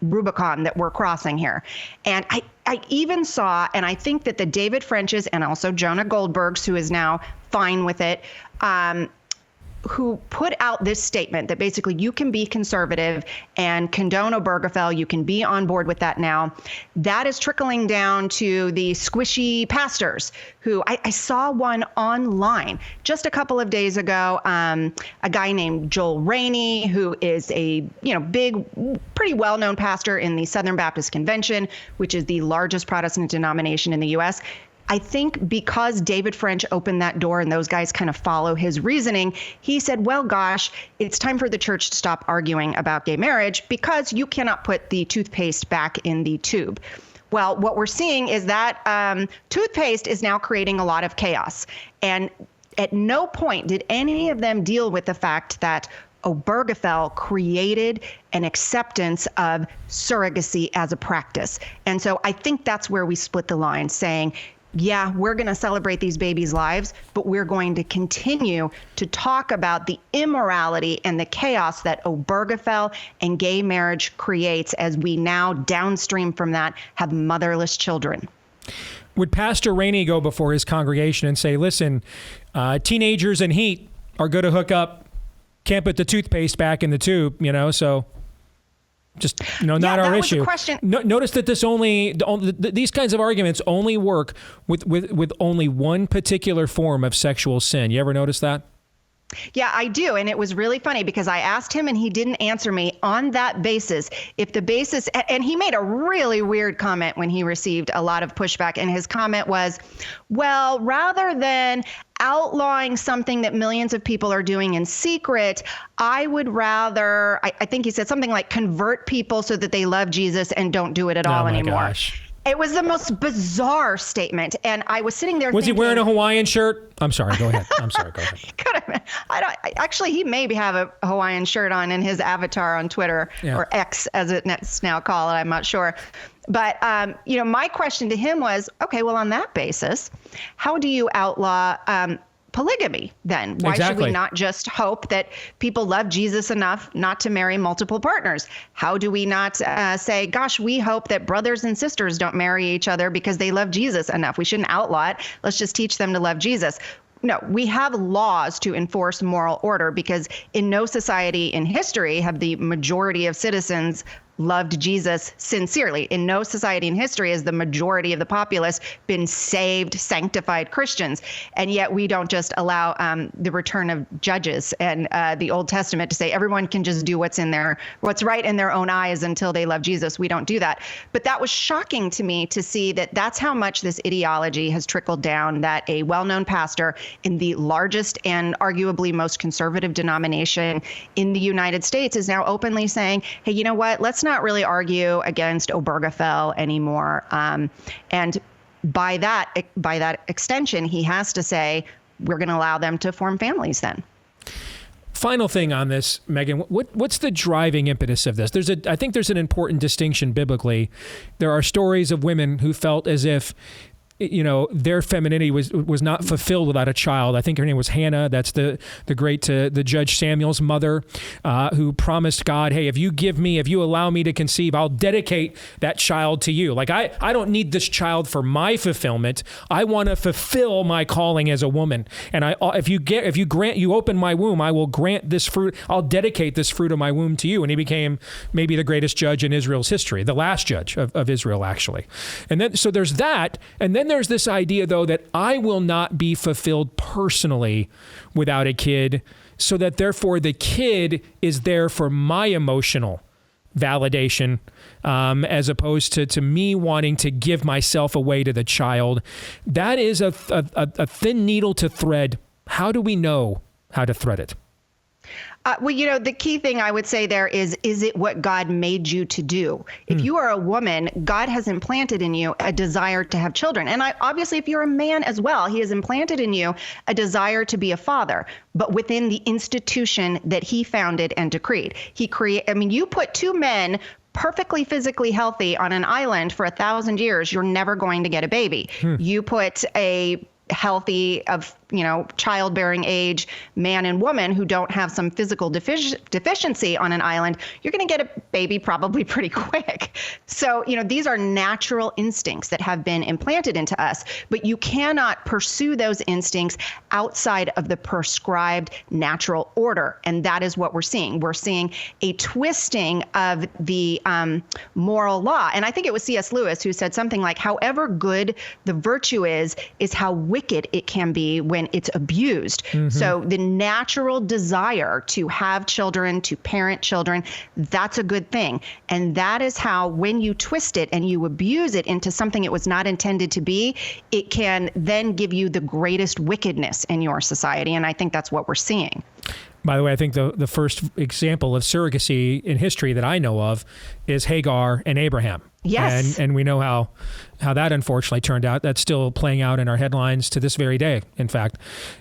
Speaker 9: Rubicon that we're crossing here. And I even saw, and I think that the David Frenches and also Jonah Goldbergs, who is now fine with it, who put out this statement that basically you can be conservative and condone Obergefell, you can be on board with that now. That is trickling down to the squishy pastors who I saw one online just a couple of days ago, a guy named Joel Rainey, who is a big, pretty well-known pastor in the Southern Baptist Convention, which is the largest Protestant denomination in the U.S. I think because David French opened that door and those guys kind of follow his reasoning, he said, well, gosh, it's time for the church to stop arguing about gay marriage because you cannot put the toothpaste back in the tube. Well, what we're seeing is that toothpaste is now creating a lot of chaos. And at no point did any of them deal with the fact that Obergefell created an acceptance of surrogacy as a practice. And so I think that's where we split the line, saying, yeah, we're going to celebrate these babies' lives, but we're going to continue to talk about the immorality and the chaos that Obergefell and gay marriage creates as we now, downstream from that, have motherless children.
Speaker 1: Would Pastor Rainey go before his congregation and say, listen, teenagers in heat are going to hook up, can't put the toothpaste back in the tube, so... Just, not our issue. Notice that these kinds of arguments only work with only one particular form of sexual sin. You ever notice that?
Speaker 9: Yeah, I do. And it was really funny because I asked him and he didn't answer me on that basis. If the basis, and he made a really weird comment when he received a lot of pushback. And his comment was, well, rather than outlawing something that millions of people are doing in secret, I would rather, I think he said something like convert people so that they love Jesus and don't do it at all anymore.
Speaker 1: Gosh.
Speaker 9: It was the most bizarre statement. And I was sitting there
Speaker 1: Was
Speaker 9: thinking,
Speaker 1: he wearing a Hawaiian shirt? I'm sorry. Go ahead. I'm sorry. Go ahead.
Speaker 9: Could have been. Actually, he may have a Hawaiian shirt on in his avatar on Twitter, or X as it's now called. I'm not sure. But, my question to him was, okay, well, on that basis, how do you outlaw polygamy then? Why should we not just hope that people love Jesus enough not to marry multiple partners? How do we not say, gosh, we hope that brothers and sisters don't marry each other because they love Jesus enough? We shouldn't outlaw it. Let's just teach them to love Jesus. No, we have laws to enforce moral order because in no society in history have the majority of citizens loved Jesus sincerely. In no society in history has the majority of the populace been saved, sanctified Christians. And yet we don't just allow the return of judges and the Old Testament to say everyone can just do what's right in their own eyes until they love Jesus. We don't do that. But that was shocking to me to see that that's how much this ideology has trickled down, that a well-known pastor in the largest and arguably most conservative denomination in the United States is now openly saying, hey, you know what? Let's not really argue against Obergefell anymore. And by that extension, he has to say, we're going to allow them to form families then.
Speaker 1: Final thing on this, Megan, what's the driving impetus of this? I think there's an important distinction biblically. There are stories of women who felt as if their femininity was not fulfilled without a child. I think her name was Hannah. That's the Judge Samuel's mother, who promised God, hey, if you allow me to conceive, I'll dedicate that child to you. Like I don't need this child for my fulfillment. I want to fulfill my calling as a woman. And if you open my womb, I will grant this fruit. I'll dedicate this fruit of my womb to you. And he became maybe the greatest judge in Israel's history, the last judge of Israel, actually. And then so there's that, and then there's this idea, though, that I will not be fulfilled personally without a kid, so that therefore the kid is there for my emotional validation, as opposed to me wanting to give myself away to the child. That is a thin needle to thread. How do we know how to thread it?
Speaker 9: Well, the key thing I would say there is it what God made you to do? If you are a woman, God has implanted in you a desire to have children. And obviously, if you're a man as well, he has implanted in you a desire to be a father, but within the institution that he founded and decreed. You put two men perfectly physically healthy on an island for 1,000 years, you're never going to get a baby. You put a healthy of childbearing age man and woman who don't have some physical deficiency on an island, you're going to get a baby probably pretty quick. So, these are natural instincts that have been implanted into us, but you cannot pursue those instincts outside of the prescribed natural order. And that is what we're seeing. We're seeing a twisting of the moral law. And I think it was C.S. Lewis who said something like, however good the virtue is how wicked it can be when it's abused. Mm-hmm. So the natural desire to have children, to parent children, that's a good thing. And that is how, when you twist it and you abuse it into something it was not intended to be, it can then give you the greatest wickedness in your society. And I think that's what we're seeing.
Speaker 1: By the way, I think the first example of surrogacy in history that I know of is Hagar and Abraham.
Speaker 9: Yes.
Speaker 1: And we know how that unfortunately turned out. That's still playing out in our headlines to this very day, in fact.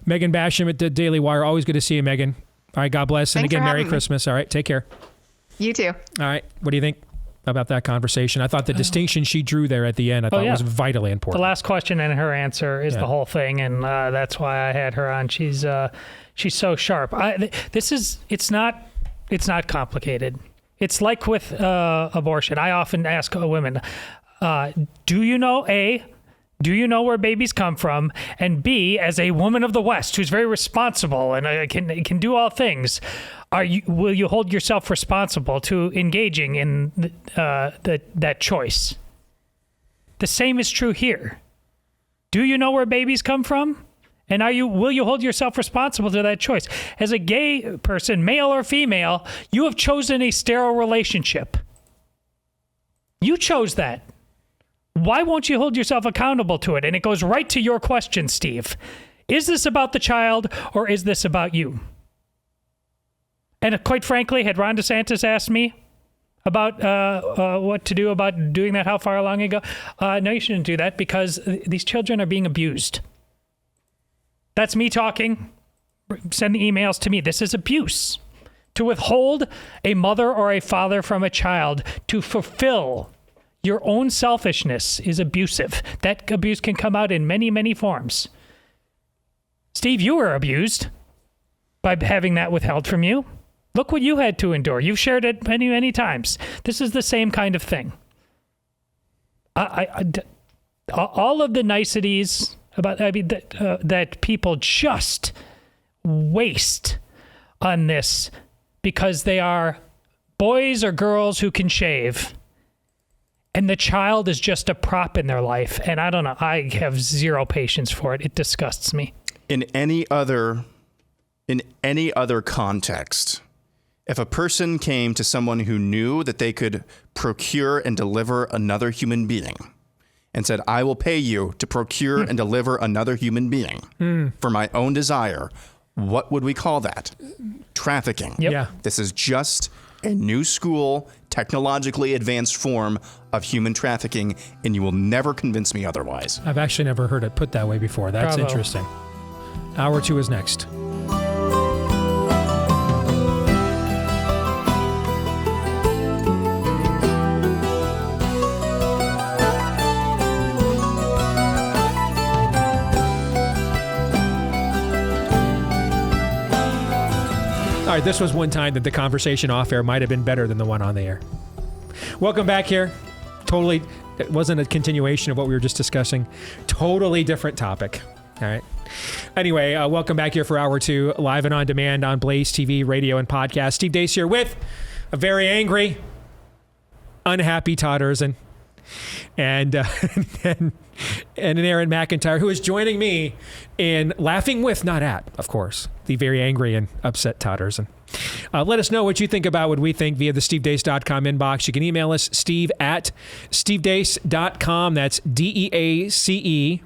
Speaker 1: Megan Basham at the Daily Wire. Always good to see you, Megan. All right, God bless. And
Speaker 9: Thanks
Speaker 1: again, Merry
Speaker 9: me.
Speaker 1: Christmas. All right, take care.
Speaker 9: You too.
Speaker 1: All right, what do you think about that conversation? I thought the distinction she drew there at the end, I thought was vitally important.
Speaker 8: The last question and her answer is the whole thing, and that's why I had her on. She's so sharp. It's not complicated. It's like with abortion. I often ask women, do you know where babies come from? And B, as a woman of the West who's very responsible and can do all things, will you hold yourself responsible to engaging in that choice? The same is true here. Do you know where babies come from? And will you hold yourself responsible to that choice? As a gay person, male or female, you have chosen a sterile relationship. You chose that. Why won't you hold yourself accountable to it? And it goes right to your question, Steve. Is this about the child or is this about you? And quite frankly, had Ron DeSantis asked me about what to do about doing that, how far along ago? No, you shouldn't do that because these children are being abused. That's me talking. Send the emails to me. This is abuse. To withhold a mother or a father from a child to fulfill your own selfishness is abusive. That abuse can come out in many, many forms. Steve, you were abused by having that withheld from you. Look what you had to endure. You've shared it many, many times. This is the same kind of thing. All of the niceties that people just waste on this because they are boys or girls who can shave, and the child is just a prop in their life. And I don't know. I have zero patience for it. It disgusts me.
Speaker 2: In any other context, if a person came to someone who knew that they could procure and deliver another human being and said, I will pay you to procure and deliver another human being for my own desire, what would we call that? Trafficking.
Speaker 1: Yep. Yeah.
Speaker 2: This is just a new school, technologically advanced form of human trafficking, and you will never convince me otherwise.
Speaker 1: I've actually never heard it put that way before. That's
Speaker 8: Bravo.
Speaker 1: Interesting. Hour 2 is next. All right, this was one time that the conversation off air might have been better than the one on the air. Welcome back here. Totally, it wasn't a continuation of what we were just discussing. Totally different topic. All right. Anyway, welcome back here for Hour 2, live and on demand on Blaze TV, radio, and podcast. Steve Deace here with a very angry, unhappy Todd Erzin and an Aaron McIntyre, who is joining me in laughing with, not at, of course, the very angry and upset Todd Erzin. Let us know what you think about what we think via the stevedeace.com inbox. You can email us, steve@stevedeace.com. That's DEACE.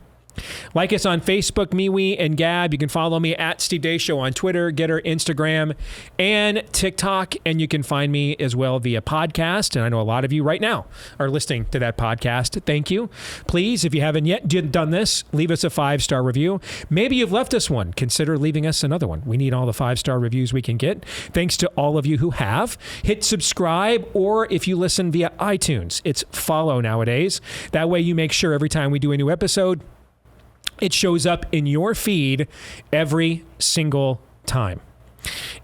Speaker 1: Like us on Facebook, MeWe, and Gab. You can follow me at Steve Deace Show on Twitter, Getter, Instagram, and TikTok. And you can find me as well via podcast. And I know a lot of you right now are listening to that podcast. Thank you. Please, if you haven't yet done this, leave us a 5-star review. Maybe you've left us one. Consider leaving us another one. We need all the 5-star reviews we can get. Thanks to all of you who have. Hit subscribe, or if you listen via iTunes, it's follow nowadays. That way you make sure every time we do a new episode, It shows up in your feed every single time.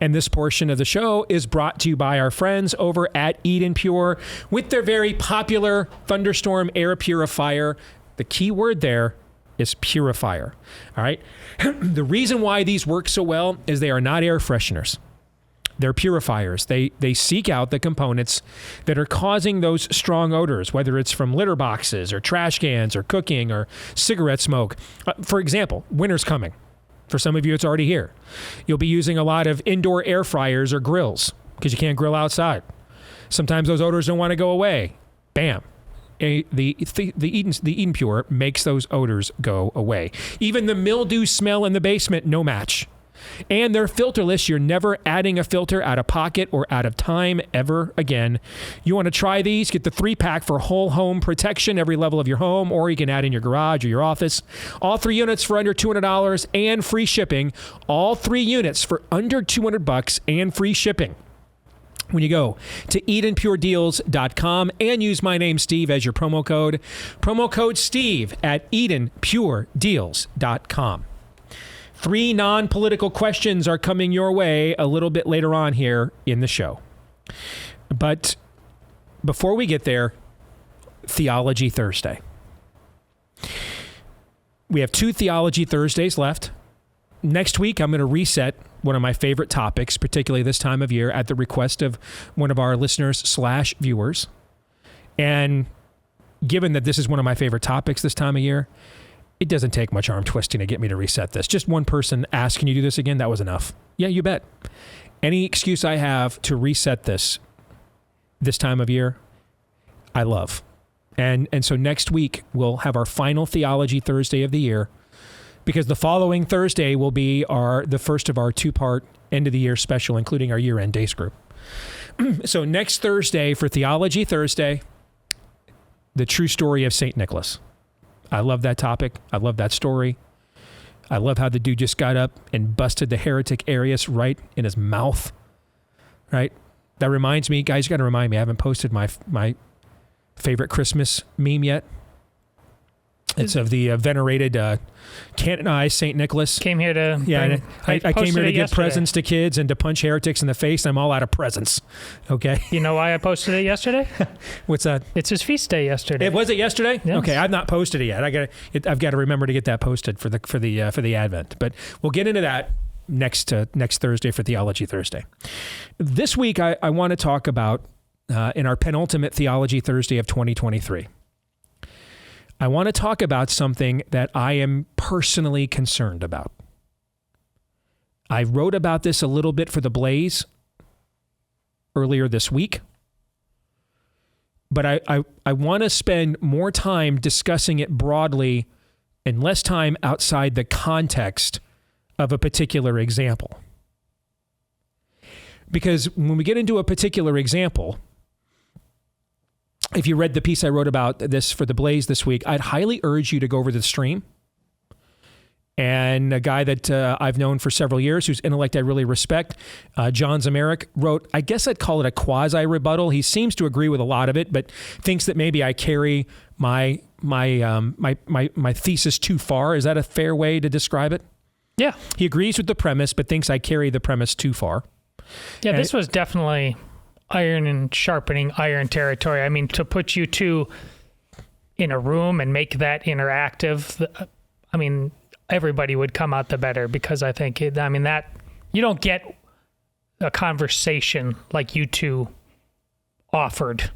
Speaker 1: And this portion of the show is brought to you by our friends over at Eden Pure with their very popular Thunderstorm air purifier. The key word there is purifier. All right. The reason why these work so well is they are not air fresheners. They're purifiers. They seek out the components that are causing those strong odors, whether it's from litter boxes or trash cans or cooking or cigarette smoke. For example, winter's coming. For some of you, it's already here. You'll be using a lot of indoor air fryers or grills because you can't grill outside. Sometimes those odors don't want to go away. Bam. The Eden Pure makes those odors go away. Even the mildew smell in the basement, no match. And they're filterless. You're never adding a filter out of pocket or out of time ever again. You want to try these? Get the 3-pack for whole home protection, every level of your home, or you can add in your garage or your office. All 3 units for under $200 and free shipping. All 3 units for under $200 and free shipping. When you go to EdenPureDeals.com and use my name, Steve, as your promo code Steve at EdenPureDeals.com. 3 non-political questions are coming your way a little bit later on here in the show. But before we get there, Theology Thursday. We have 2 Theology Thursdays left. Next week, I'm going to reset one of my favorite topics, particularly this time of year, at the request of one of our listeners/viewers. And given that this is one of my favorite topics this time of year, it doesn't take much arm twisting to get me to reset this. Just one person asked, can you do this again? That was enough. Yeah, you bet. Any excuse I have to reset this time of year, I love. And so next week, we'll have our final Theology Thursday of the year, because the following Thursday will be the first of our 2-part end of the year special, including our year-end days group. So next Thursday for Theology Thursday, the true story of St. Nicholas. I love that topic. I love that story. I love how the dude just got up and busted the heretic Arius right in his mouth. Right? That reminds me, guys, you got to remind me, I haven't posted my favorite Christmas meme yet. It's of the venerated, canonized St. Nicholas.
Speaker 8: Came here to...
Speaker 1: Yeah, I came here to give presents to kids and to punch heretics in the face. I'm all out of presents. Okay?
Speaker 8: You know why I posted it yesterday?
Speaker 1: What's that?
Speaker 8: It's his feast day yesterday.
Speaker 1: Was it yesterday?
Speaker 8: Yes.
Speaker 1: Okay, I've not posted it yet. I've got to remember to get that posted for the Advent. But we'll get into that next Thursday for Theology Thursday. This week, I want to talk about, in our penultimate Theology Thursday of 2023, I want to talk about something that I am personally concerned about. I wrote about this a little bit for the Blaze earlier this week, but I want to spend more time discussing it broadly and less time outside the context of a particular example. Because when we get into a particular example, if you read the piece I wrote about this for the Blaze this week, I'd highly urge you to go over to the stream. And a guy that I've known for several years, whose intellect I really respect, John Zemerick, wrote, I guess I'd call it a quasi-rebuttal. He seems to agree with a lot of it, but thinks that maybe I carry my thesis too far. Is that a fair way to describe it?
Speaker 8: Yeah.
Speaker 1: He agrees with the premise, but thinks I carry the premise too far.
Speaker 8: Yeah, this was definitely iron and sharpening iron territory. I mean, to put you two in a room and make that interactive, I mean, everybody would come out the better, because I think, that you don't get a conversation like you two offered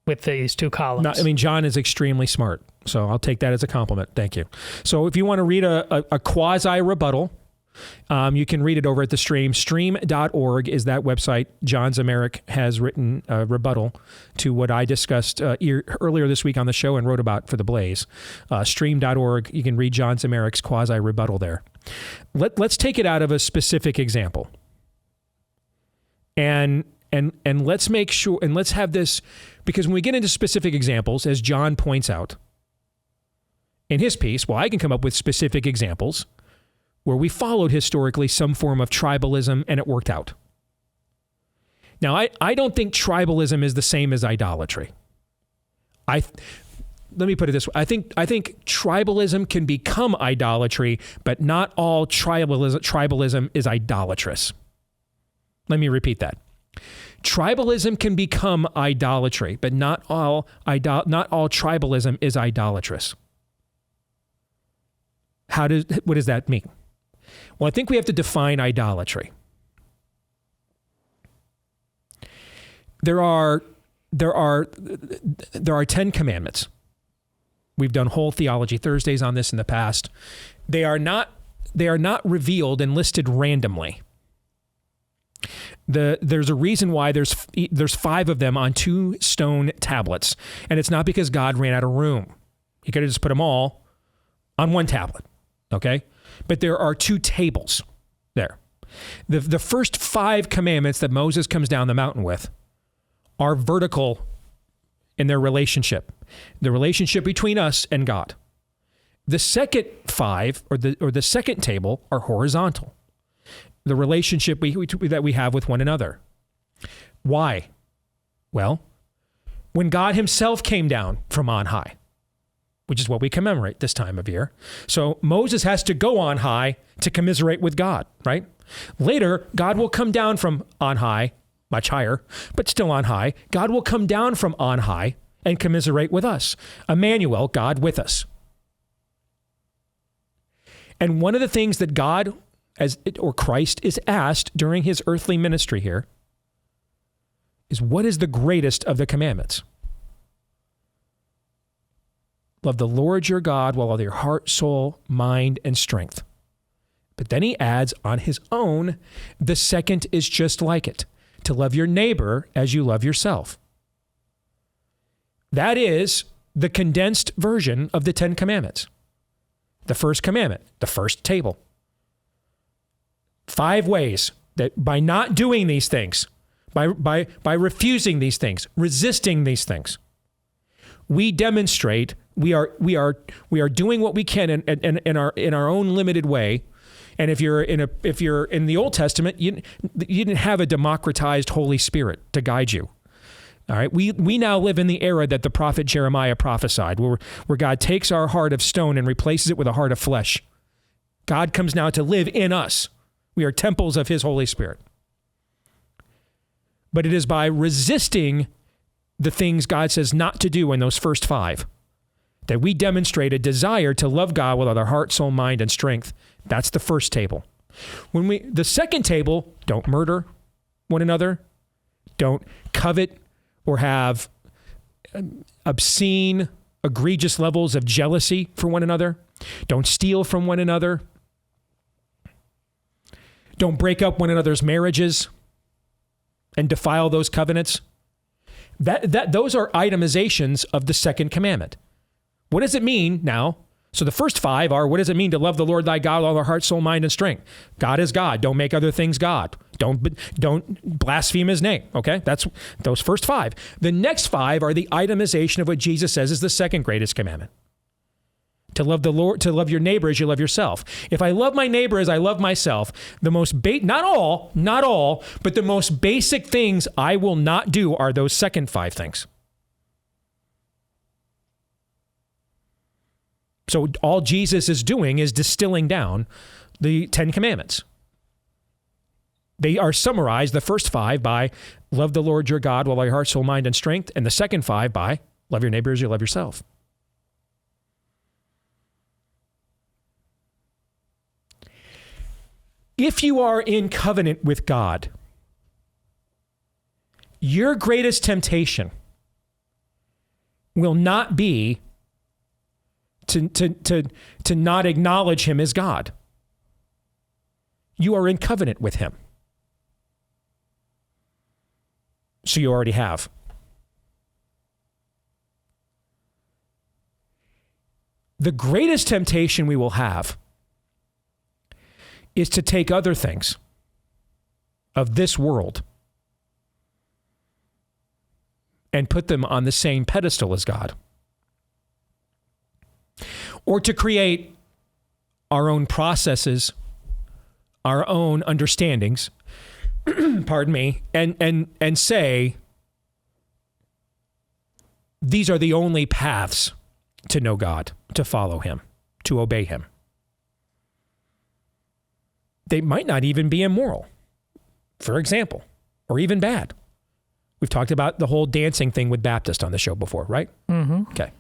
Speaker 8: with these 2 columns.
Speaker 1: No, John is extremely smart, so I'll take that as a compliment. Thank you. So if you want to read a quasi-rebuttal, you can read it over at the stream. Stream.org is that website. John Zemerick has written a rebuttal to what I discussed earlier this week on the show and wrote about for the Blaze. Stream.org, you can read John Zemerick's quasi-rebuttal there. Let's take it out of a specific example. And let's make sure, and let's have this, because when we get into specific examples, as John points out in his piece, well, I can come up with specific examples where we followed historically some form of tribalism and it worked out. Now, I don't think tribalism is the same as idolatry. let me put it this way. I think tribalism can become idolatry, but not all tribalism is idolatrous. Let me repeat that. Tribalism can become idolatry, but not all tribalism is idolatrous. What does that mean? Well, I think we have to define idolatry. There are 10 commandments. We've done whole Theology Thursdays on this in the past. They are not revealed and listed randomly. There's a reason why there's 5 of them on 2 stone tablets, and it's not because God ran out of room. He could have just put them all on 1 tablet, okay? But there are 2 tables there. The first 5 commandments that Moses comes down the mountain with are vertical in their relationship, the relationship between us and God. The second 5, or the second table, are horizontal, the relationship that we have with one another. Why? Well, when God himself came down from on high, which is what we commemorate this time of year. So Moses has to go on high to commiserate with God, right? Later, God will come down from on high, much higher, but still on high. God will come down from on high and commiserate with us. Emmanuel, God with us. And one of the things that God or Christ is asked during his earthly ministry here is, what is the greatest of the commandments? Love the Lord your God with all your heart, soul, mind, and strength. But then he adds on his own, the second is just like it, to love your neighbor as you love yourself. That is the condensed version of the 10 commandments. The first commandment, the first table. 5 ways that by not doing these things, by refusing these things, resisting these things, we demonstrate we are doing what we can in our own limited way. And if you're in the Old Testament, you didn't have a democratized Holy Spirit to guide you. All right, we now live in the era that the prophet Jeremiah prophesied, where God takes our heart of stone and replaces it with a heart of flesh. God comes now to live in us. We are temples of his Holy Spirit. But it is by resisting the things God says not to do in those first 5 that we demonstrate a desire to love God with all our heart, soul, mind, and strength. That's the first table. The second table, don't murder one another, don't covet or have obscene, egregious levels of jealousy for one another, don't steal from one another, don't break up one another's marriages and defile those covenants. Those are itemizations of the second commandment. What does it mean now? So the first 5 are, what does it mean to love the Lord thy God with all our heart, soul, mind, and strength? God is God. Don't make other things God. Don't blaspheme his name. Okay? That's those first 5. The next 5 are the itemization of what Jesus says is the second greatest commandment. To love the Lord, to love your neighbor as you love yourself. If I love my neighbor as I love myself, the most not all, but the most basic things I will not do are those second 5 things. So all Jesus is doing is distilling down the 10 commandments. They are summarized, the first 5 by love the Lord your God with all your heart, soul, mind, and strength, and the second 5 by love your neighbor as you love yourself. If you are in covenant with God, your greatest temptation will not be to not acknowledge him as God. You are in covenant with him. So you already have. The greatest temptation we will have is to take other things of this world and put them on the same pedestal as God. Or to create our own processes, our own understandings, pardon me, and say, these are the only paths to know God, to follow him, to obey him. They might not even be immoral, for example, or even bad. We've talked about the whole dancing thing with Baptist on the show before, right?
Speaker 8: Mm-hmm.
Speaker 1: Okay.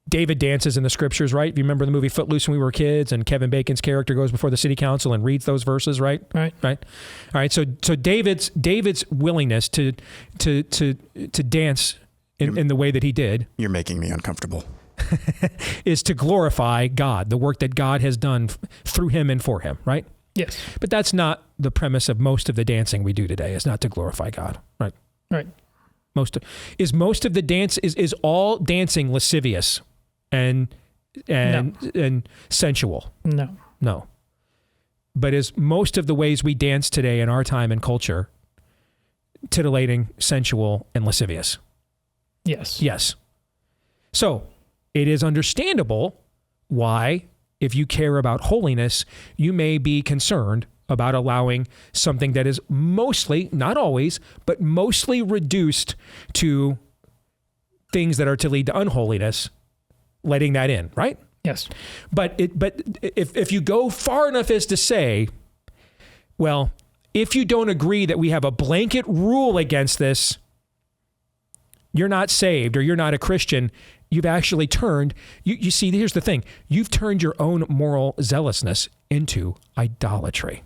Speaker 1: David dances in the scriptures, right? If you remember the movie Footloose when we were kids, and Kevin Bacon's character goes before the city council and reads those verses, right?
Speaker 8: Right.
Speaker 1: All right. So David's willingness to dance in the way that he did.
Speaker 2: You're making me uncomfortable.
Speaker 1: Is to glorify God, the work that God has done through him and for him, right?
Speaker 8: Yes.
Speaker 1: But that's not the premise of most of the dancing we do today. It's not to glorify God, right?
Speaker 8: Right.
Speaker 1: Most of the dance is all dancing lascivious and sensual? No. But is most of the ways we dance today in our time and culture titillating, sensual, and lascivious? Yes. So it is understandable why, if you care about holiness, you may be concerned about allowing something that is mostly, not always, but mostly reduced to things that are to lead to unholiness, letting that in, right?
Speaker 8: Yes.
Speaker 1: But if you go far enough as to say, well, if you don't agree that we have a blanket rule against this, you're not saved or you're not a Christian, you've actually turned, you see, here's the thing, you've turned your own moral zealousness into idolatry.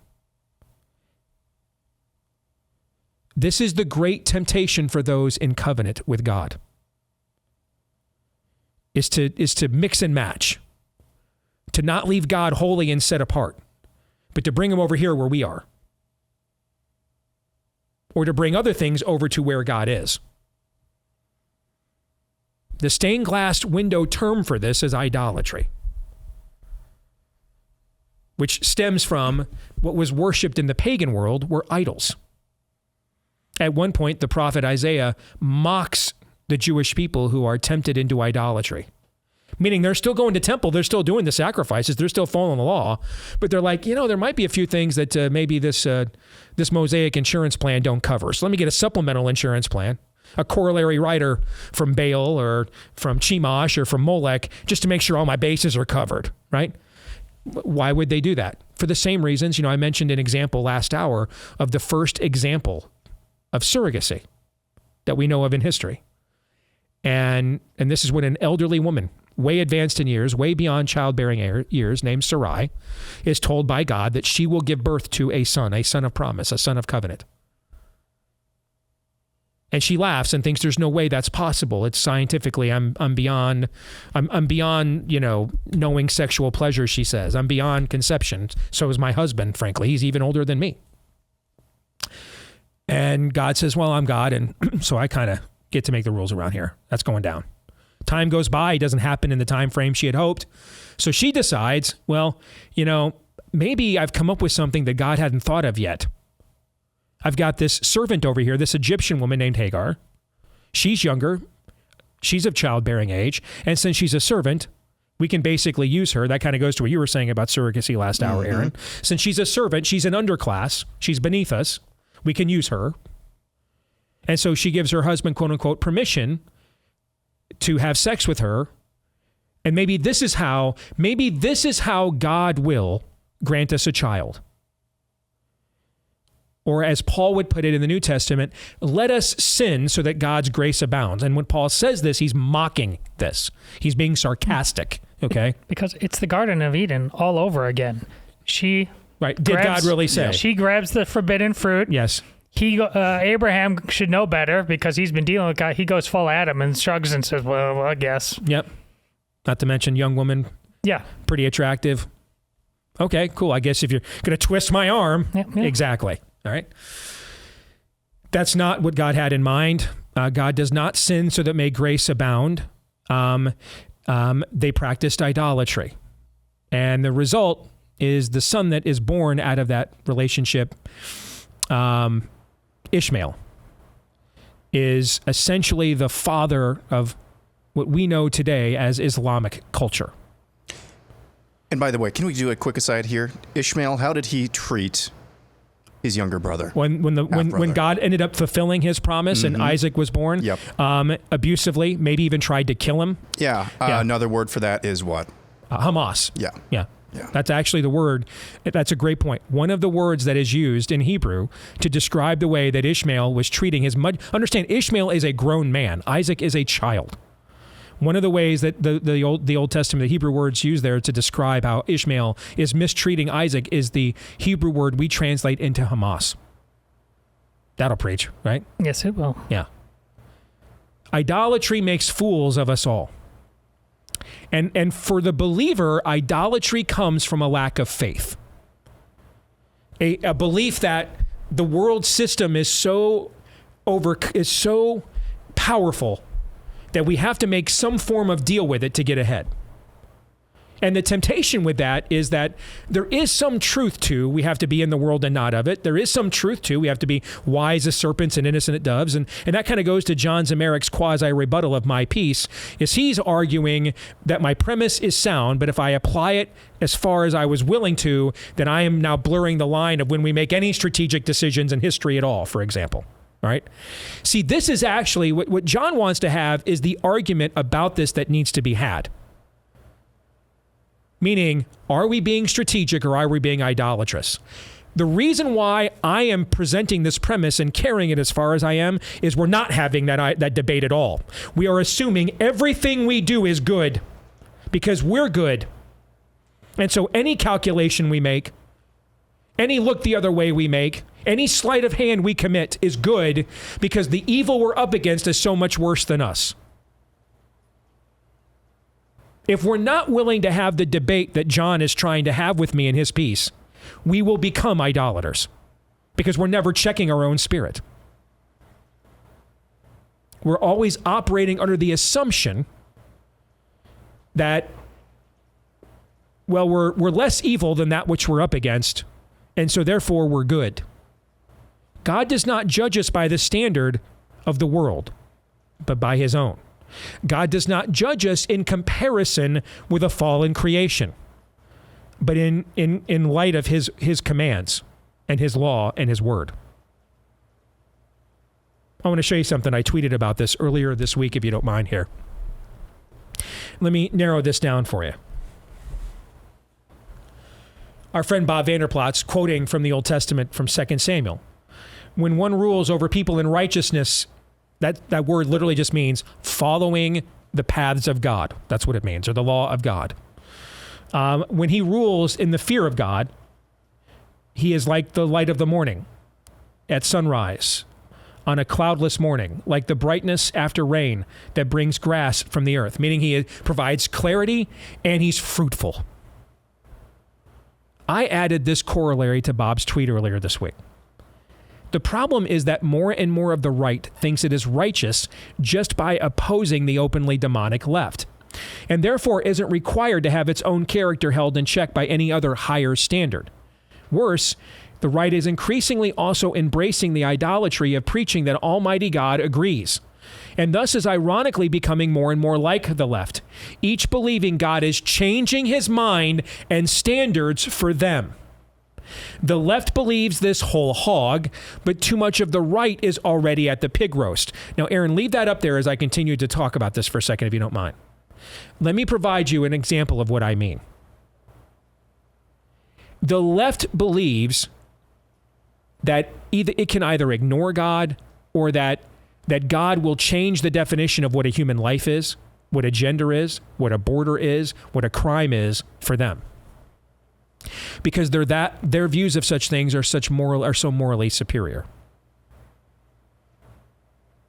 Speaker 1: This is the great temptation for those in covenant with God, is to mix and match, to not leave God holy and set apart, but to bring him over here where we are, or to bring other things over to where God is. The stained glass window term for this is idolatry, which stems from what was worshipped in the pagan world were idols. At one point, the prophet Isaiah mocks the Jewish people who are tempted into idolatry, meaning they're still going to temple, they're still doing the sacrifices, they're still following the law, but they're like, there might be a few things that maybe this Mosaic insurance plan don't cover. So let me get a supplemental insurance plan, a corollary rider from Baal or from Chemosh or from Molech, just to make sure all my bases are covered, right? Why would they do that? For the same reasons, I mentioned an example last hour of the first example of surrogacy that we know of in history. And this is when an elderly woman, way advanced in years, way beyond childbearing years, named Sarai, is told by God that she will give birth to a son of promise, a son of covenant. And she laughs and thinks there's no way that's possible. It's scientifically, I'm beyond, knowing sexual pleasure, she says. I'm beyond conception. So is my husband, frankly. He's even older than me. And God says, well, I'm God, and so I kind of get to make the rules around here. That's going down. Time goes by. It doesn't happen in the time frame she had hoped. So she decides, well, maybe I've come up with something that God hadn't thought of yet. I've got this servant over here, this Egyptian woman named Hagar. She's younger. She's of childbearing age. And since she's a servant, we can basically use her. That kind of goes to what you were saying about surrogacy last hour, Aaron. Since she's a servant, she's an underclass. She's beneath us. We can use her. And so she gives her husband, quote unquote, permission to have sex with her. And maybe this is how God will grant us a child. Or as Paul would put it in the New Testament, let us sin so that God's grace abounds. And when Paul says this, he's mocking this. He's being sarcastic, okay?
Speaker 8: Because it's the Garden of Eden all over again.
Speaker 1: Right. Did God really say?
Speaker 8: She grabs the forbidden fruit.
Speaker 1: Yes.
Speaker 8: Abraham should know better because he's been dealing with God. He goes full Adam and shrugs and says, well, I guess.
Speaker 1: Yep. Not to mention young woman.
Speaker 8: Yeah.
Speaker 1: Pretty attractive. Okay, cool. I guess if you're going to twist my arm.
Speaker 8: Yeah.
Speaker 1: Exactly. All right. That's not what God had in mind. God does not sin so that may grace abound. They practiced idolatry. And the result is the son that is born out of that relationship, Ishmael, is essentially the father of what we know today as Islamic culture.
Speaker 2: And by the way, can we do a quick aside here? Ishmael, how did he treat His younger brother.
Speaker 1: When God ended up fulfilling his promise and Isaac was born, abusively, maybe even tried to kill him.
Speaker 2: Another word for that is what?
Speaker 1: Hamas.
Speaker 2: Yeah.
Speaker 1: That's actually the word. That's a great point. One of the words that is used in Hebrew to describe the way that Ishmael was treating his understand, Ishmael is a grown man. Isaac is a child. One of the ways that the Old Testament, the Hebrew words used there to describe how Ishmael is mistreating Isaac is the Hebrew word we translate into Hamas. That'll preach, right?
Speaker 8: Yes, it will.
Speaker 1: Yeah. Idolatry makes fools of us all. And for the believer, idolatry comes from a lack of faith. A belief that the world system is so powerful that we have to make some form of deal with it to get ahead. And the temptation with that is that there is some truth to we have to be in the world and not of it. There is some truth to we have to be wise as serpents and innocent as doves. And that kind of goes to John Zemerik's quasi-rebuttal of my piece, is he's arguing that my premise is sound, but if I apply it as far as I was willing to, then I am now blurring the line of when we make any strategic decisions in history at all, for example. Right? See, this is actually what John wants to have is the argument about this that needs to be had. Meaning, are we being strategic or are we being idolatrous? The reason why I am presenting this premise and carrying it as far as I am is we're not having that debate at all. We are assuming everything we do is good because we're good. And so any calculation we make, any look the other way we make, any sleight of hand we commit is good because the evil we're up against is so much worse than us. If we're not willing to have the debate that John is trying to have with me in his piece, we will become idolaters because we're never checking our own spirit. We're always operating under the assumption that, well, we're less evil than that which we're up against, and so therefore we're good. God does not judge us by the standard of the world, but by his own. God does not judge us in comparison with a fallen creation, but in light of his commands and his law and his word. I want to show you something. I tweeted about this earlier this week, if you don't mind here. Let me narrow this down for you. Our friend Bob Vanderplaat's quoting from the Old Testament from 2 Samuel. When one rules over people in righteousness, that word literally just means following the paths of God. That's what it means, or the law of God. When he rules in the fear of God, he is like the light of the morning at sunrise on a cloudless morning, like the brightness after rain that brings grass from the earth, meaning he provides clarity and he's fruitful. I added this corollary to Bob's tweet earlier this week. The problem is that more and more of the right thinks it is righteous just by opposing the openly demonic left, and therefore isn't required to have its own character held in check by any other higher standard. Worse, the right is increasingly also embracing the idolatry of preaching that Almighty God agrees, and thus is ironically becoming more and more like the left, each believing God is changing his mind and standards for them. The left believes this whole hog, but too much of the right is already at the pig roast. Now, Aaron, leave that up there as I continue to talk about this for a second, if you don't mind. Let me provide you an example of what I mean. The left believes that it can either ignore God or that God will change the definition of what a human life is, what a gender is, what a border is, what a crime is for them. Because their views of such things are so morally superior.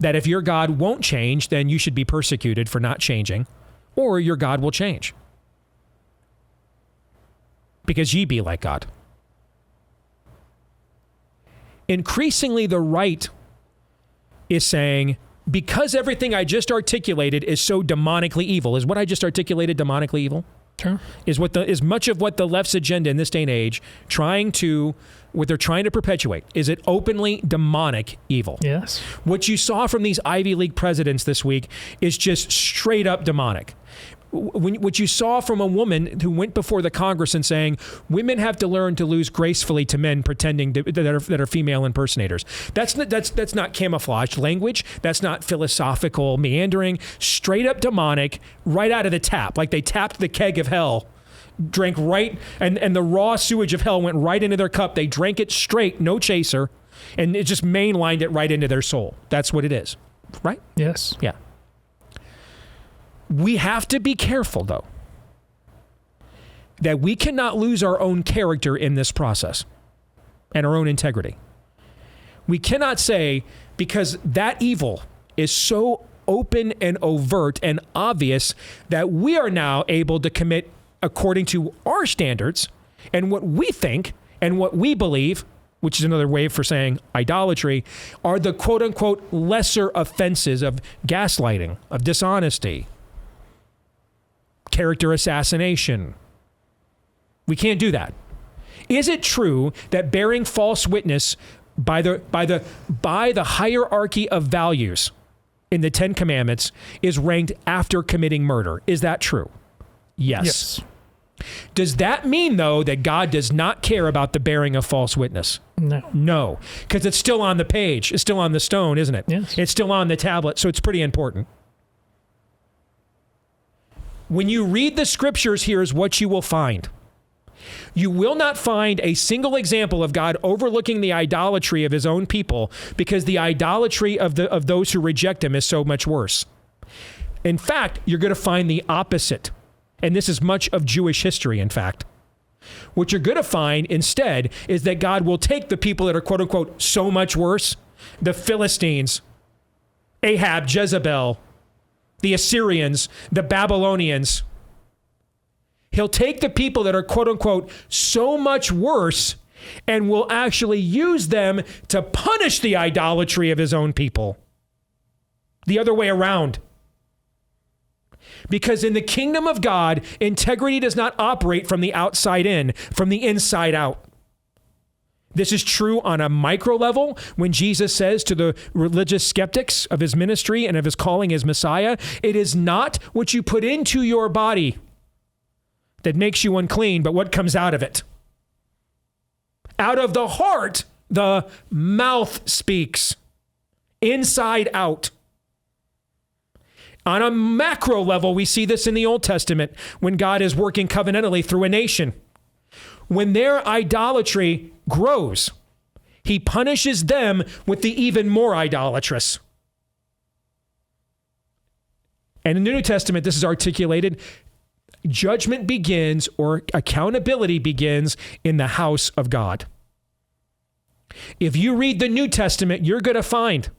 Speaker 1: That if your God won't change, then you should be persecuted for not changing, or your God will change. Because ye be like God. Increasingly, the right is saying, because everything I just articulated is so demonically evil, is what I just articulated demonically evil? Sure. Is much of what the left's agenda in this day and age what they're trying to perpetuate, is it openly demonic evil?
Speaker 8: Yes.
Speaker 1: What you saw from these Ivy League presidents this week is just straight up demonic. what you saw from a woman who went before the Congress and saying women have to learn to lose gracefully to men pretending that are female impersonators. That's not camouflaged language. That's not philosophical meandering. Straight up demonic, right out of the tap, like they tapped the keg of hell. Drank right, and the raw sewage of hell went right into their cup. They drank it straight, no chaser, and it just mainlined it right into their soul. That's what it is, right?
Speaker 8: Yes.
Speaker 1: Yeah. We have to be careful, though, that we cannot lose our own character in this process and our own integrity. We cannot say, because that evil is so open and overt and obvious, that we are now able to commit according to our standards and what we think and what we believe, which is another way for saying idolatry, are the quote-unquote lesser offenses of gaslighting, of dishonesty, character assassination. We can't do that. Is it true that bearing false witness by the hierarchy of values in the Ten Commandments is ranked after committing murder? Is that true? Yes. Does that mean, though, that God does not care about the bearing of false witness?
Speaker 8: No.
Speaker 1: No, because it's still on the page. It's still on the stone, isn't it?
Speaker 8: Yes.
Speaker 1: It's still on the tablet, so it's pretty important. When you read the scriptures, here's what you will find. You will not find a single example of God overlooking the idolatry of his own people, because the idolatry of those who reject him is so much worse. In fact, you're going to find the opposite. And this is much of Jewish history, in fact. What you're going to find instead is that God will take the people that are, quote unquote, so much worse, the Philistines, Ahab, Jezebel, the Assyrians, the Babylonians. He'll take the people that are, quote unquote, so much worse and will actually use them to punish the idolatry of his own people. The other way around. Because in the kingdom of God, integrity does not operate from the outside in, from the inside out. This is true on a micro level when Jesus says to the religious skeptics of his ministry and of his calling as Messiah, it is not what you put into your body that makes you unclean, but what comes out of it. Out of the heart, the mouth speaks, inside out. On a macro level, we see this in the Old Testament when God is working covenantally through a nation. When their idolatry grows, he punishes them with the even more idolatrous. And in the New Testament, this is articulated. Judgment begins, or accountability begins, in the house of God. If you read the New Testament, you're going to find,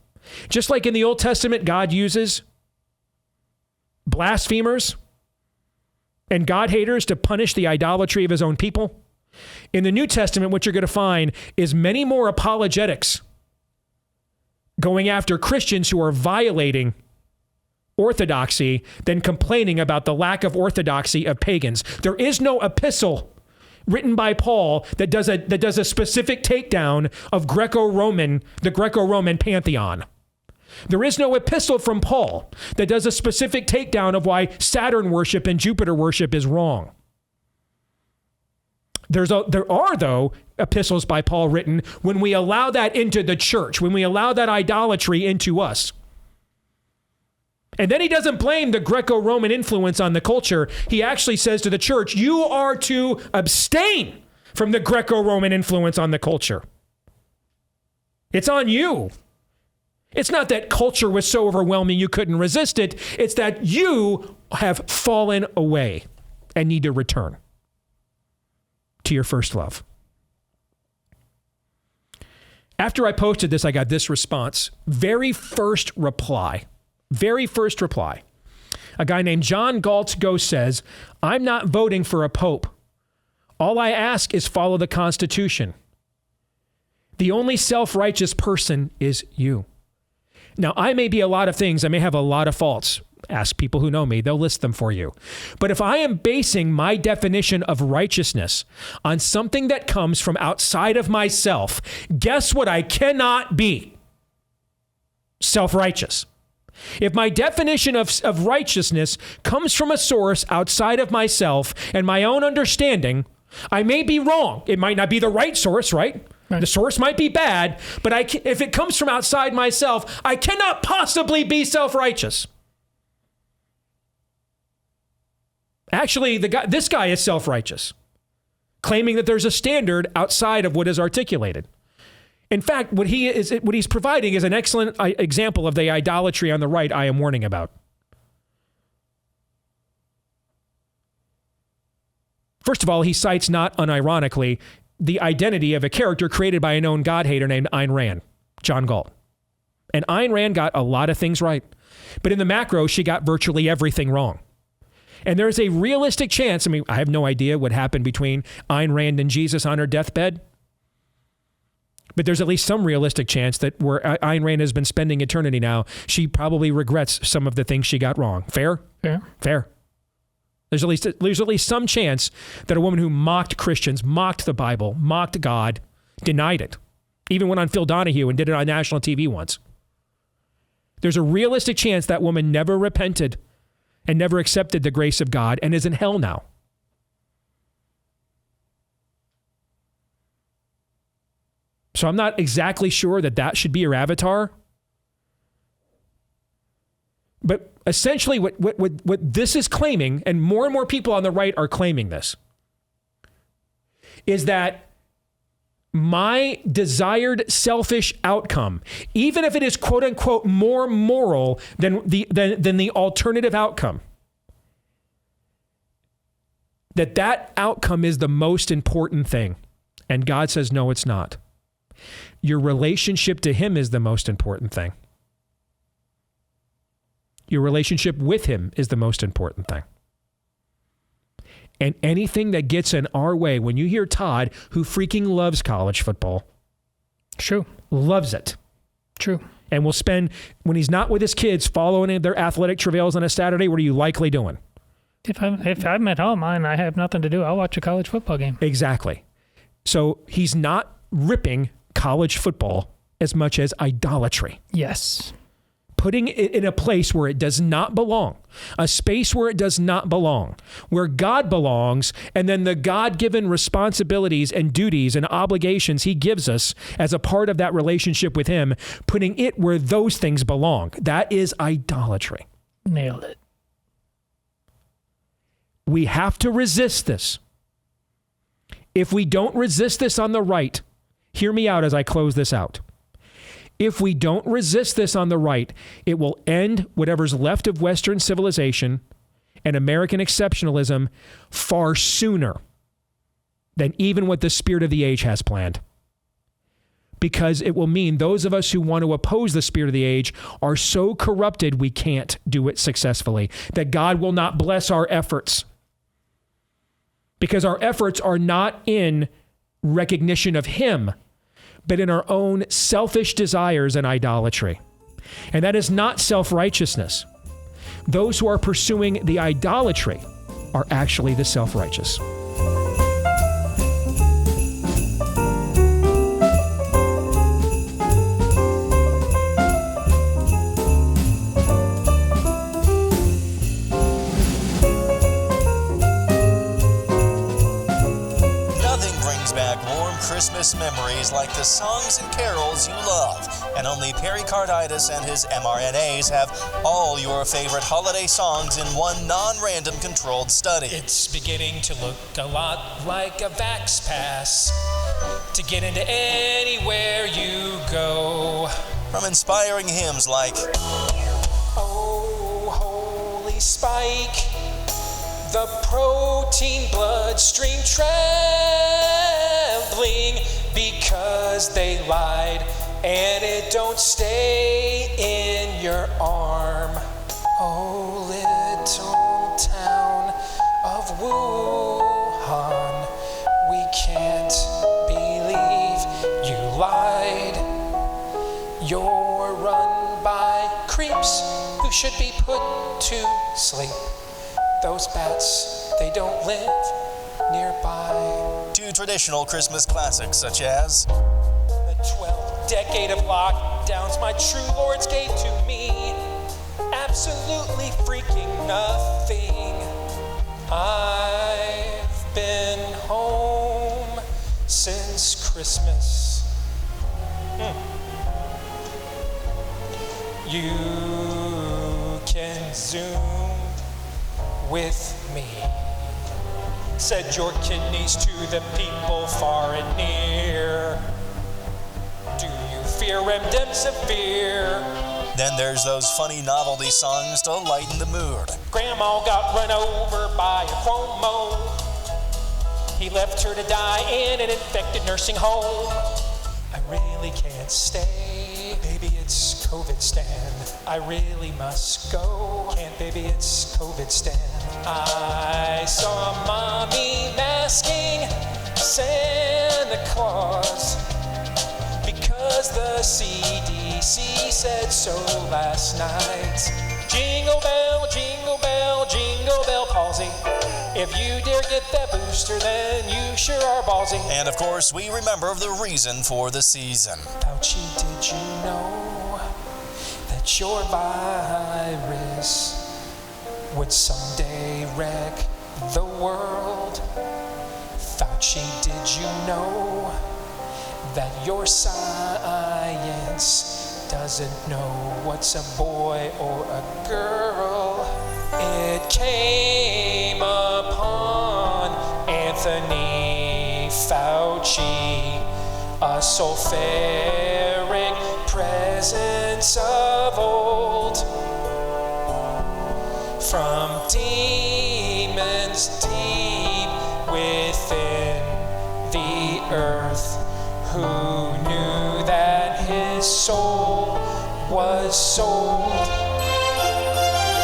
Speaker 1: just like in the Old Testament, God uses blasphemers and God haters to punish the idolatry of his own people. In the New Testament, what you're going to find is many more apologetics going after Christians who are violating orthodoxy than complaining about the lack of orthodoxy of pagans. There is no epistle written by Paul that does a specific takedown of the Greco-Roman pantheon. There is no epistle from Paul that does a specific takedown of why Saturn worship and Jupiter worship is wrong. There are, though, epistles by Paul written when we allow that into the church, when we allow that idolatry into us. And then he doesn't blame the Greco-Roman influence on the culture. He actually says to the church, you are to abstain from the Greco-Roman influence on the culture. It's on you. It's not that culture was so overwhelming you couldn't resist it. It's that you have fallen away and need to return to your first love. After I posted this, I got this response. Very first reply. A guy named John Galtz Go says, I'm not voting for a pope. All I ask is follow the Constitution. The only self-righteous person is you. Now, I may be a lot of things. I may have a lot of faults. Ask people who know me. They'll list them for you. But if I am basing my definition of righteousness on something that comes from outside of myself, guess what I cannot be? Self-righteous. If my definition of righteousness comes from a source outside of myself and my own understanding, I may be wrong. It might not be the right source, right? The source might be bad, but if it comes from outside myself, I cannot possibly be self-righteous. Actually, this guy is self-righteous, claiming that there's a standard outside of what is articulated. In fact, what he's providing is an excellent example of the idolatry on the right I am warning about. First of all, he cites, not unironically, the identity of a character created by a known God-hater named Ayn Rand, John Galt. And Ayn Rand got a lot of things right. But in the macro, she got virtually everything wrong. And there's a realistic chance, I have no idea what happened between Ayn Rand and Jesus on her deathbed. But there's at least some realistic chance that where Ayn Rand has been spending eternity now, she probably regrets some of the things she got wrong. Fair?
Speaker 8: Fair.
Speaker 1: Fair. There's at least some chance that a woman who mocked Christians, mocked the Bible, mocked God, denied it. Even went on Phil Donahue and did it on national TV once. There's a realistic chance that woman never repented and never accepted the grace of God and is in hell now. So I'm not exactly sure that should be your avatar. But essentially what this is claiming, and more people on the right are claiming this, is that my desired selfish outcome, even if it is quote unquote more moral than the alternative outcome, that outcome is the most important thing. And God says, no, it's not. Your relationship to him is the most important thing. Your relationship with him is the most important thing. And anything that gets in our way, when you hear Todd, who freaking loves college football.
Speaker 8: True.
Speaker 1: Loves it.
Speaker 8: True.
Speaker 1: And will spend, when he's not with his kids, following their athletic travails on a Saturday, what are you likely doing?
Speaker 8: If I'm at home and I have nothing to do, I'll watch a college football game.
Speaker 1: Exactly. So he's not ripping college football as much as idolatry.
Speaker 8: Yes.
Speaker 1: Putting it in a place where it does not belong, a space where it does not belong, where God belongs, and then the God-given responsibilities and duties and obligations he gives us as a part of that relationship with him, putting it where those things belong. That is idolatry.
Speaker 8: Nailed it.
Speaker 1: We have to resist this. If we don't resist this on the right, hear me out as I close this out. If we don't resist this on the right, it will end whatever's left of Western civilization and American exceptionalism far sooner than even what the spirit of the age has planned. Because it will mean those of us who want to oppose the spirit of the age are so corrupted we can't do it successfully, that God will not bless our efforts. Because our efforts are not in recognition of him, but in our own selfish desires and idolatry. And that is not self-righteousness. Those who are pursuing the idolatry are actually the self-righteous.
Speaker 10: Christmas memories like the songs and carols you love. And only Pericarditis and his mRNAs have all your favorite holiday songs in one non-random controlled study.
Speaker 1: It's beginning to look a lot like a Vax Pass to get into anywhere you go.
Speaker 10: From inspiring hymns like
Speaker 1: Oh, holy spike, the protein bloodstream trembling because they lied and it don't stay in your arm. Oh, little town of Wuhan, we can't believe you lied. You're run by creeps who should be put to sleep. Those bats, they don't live nearby.
Speaker 10: Two traditional Christmas classics such as
Speaker 1: The 12th decade of lockdowns my true lords gave to me. absolutely freaking nothing. I've been home since Christmas. You can Zoom with me. Said your kidneys to the people far and near. Do you fear remdesivir?
Speaker 10: Then there's those funny novelty songs to lighten the mood.
Speaker 1: Grandma got run over by a Cuomo. He left her to die in an infected nursing home. I really can't stay. Baby, it's COVID stand. I really must go. Can't, baby, it's COVID stand. I saw mommy masking Santa Claus because the CDC said so last night. Jingle bell, jingle bell, jingle bell palsy. If you dare get that booster, then you sure are ballsy.
Speaker 10: And of course, we remember the reason for the season.
Speaker 1: Fauci, did you know that your virus would someday wreck the world? Fauci, did you know that your science doesn't know what's a boy or a girl? It came upon Anthony Fauci, a sulfuric presence of old, from demons deep within the earth, who knew that his soul was sold.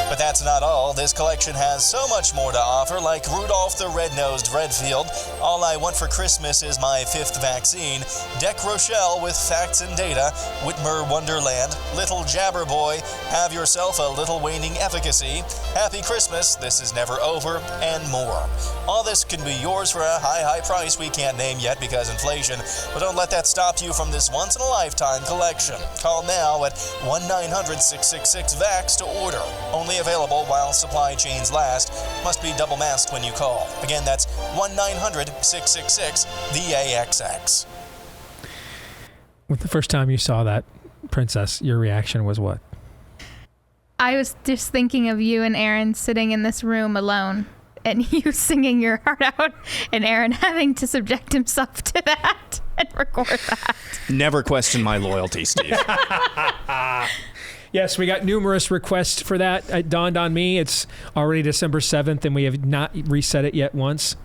Speaker 10: But that's not all. This collection has so much more to offer, like Rudolph the Red-Nosed Redfield, All I Want for Christmas Is My Fifth Vaccine, Deck Rochelle with Facts and Data, Whitmer Wonderland, Little Jabber Boy, Have Yourself a Little Waning Efficacy, Happy Christmas, This Is Never Over, and more. All this can be yours for a high price we can't name yet because inflation, but don't let that stop you from this once-in-a-lifetime collection. Call now at 1-900-666-VAX to order. Only available while supply chains last. Must be double masked when you call. Again, that's 1-900-666-VAXX.
Speaker 1: The first time you saw that, Princess, your reaction was what?
Speaker 11: I was just thinking of you and Aaron sitting in this room alone, and you singing your heart out, and Aaron having to subject himself to that and record that.
Speaker 2: Never question my loyalty, Steve.
Speaker 1: Yes, we got numerous requests for that. It dawned on me it's already December 7th, and we have not reset it yet once.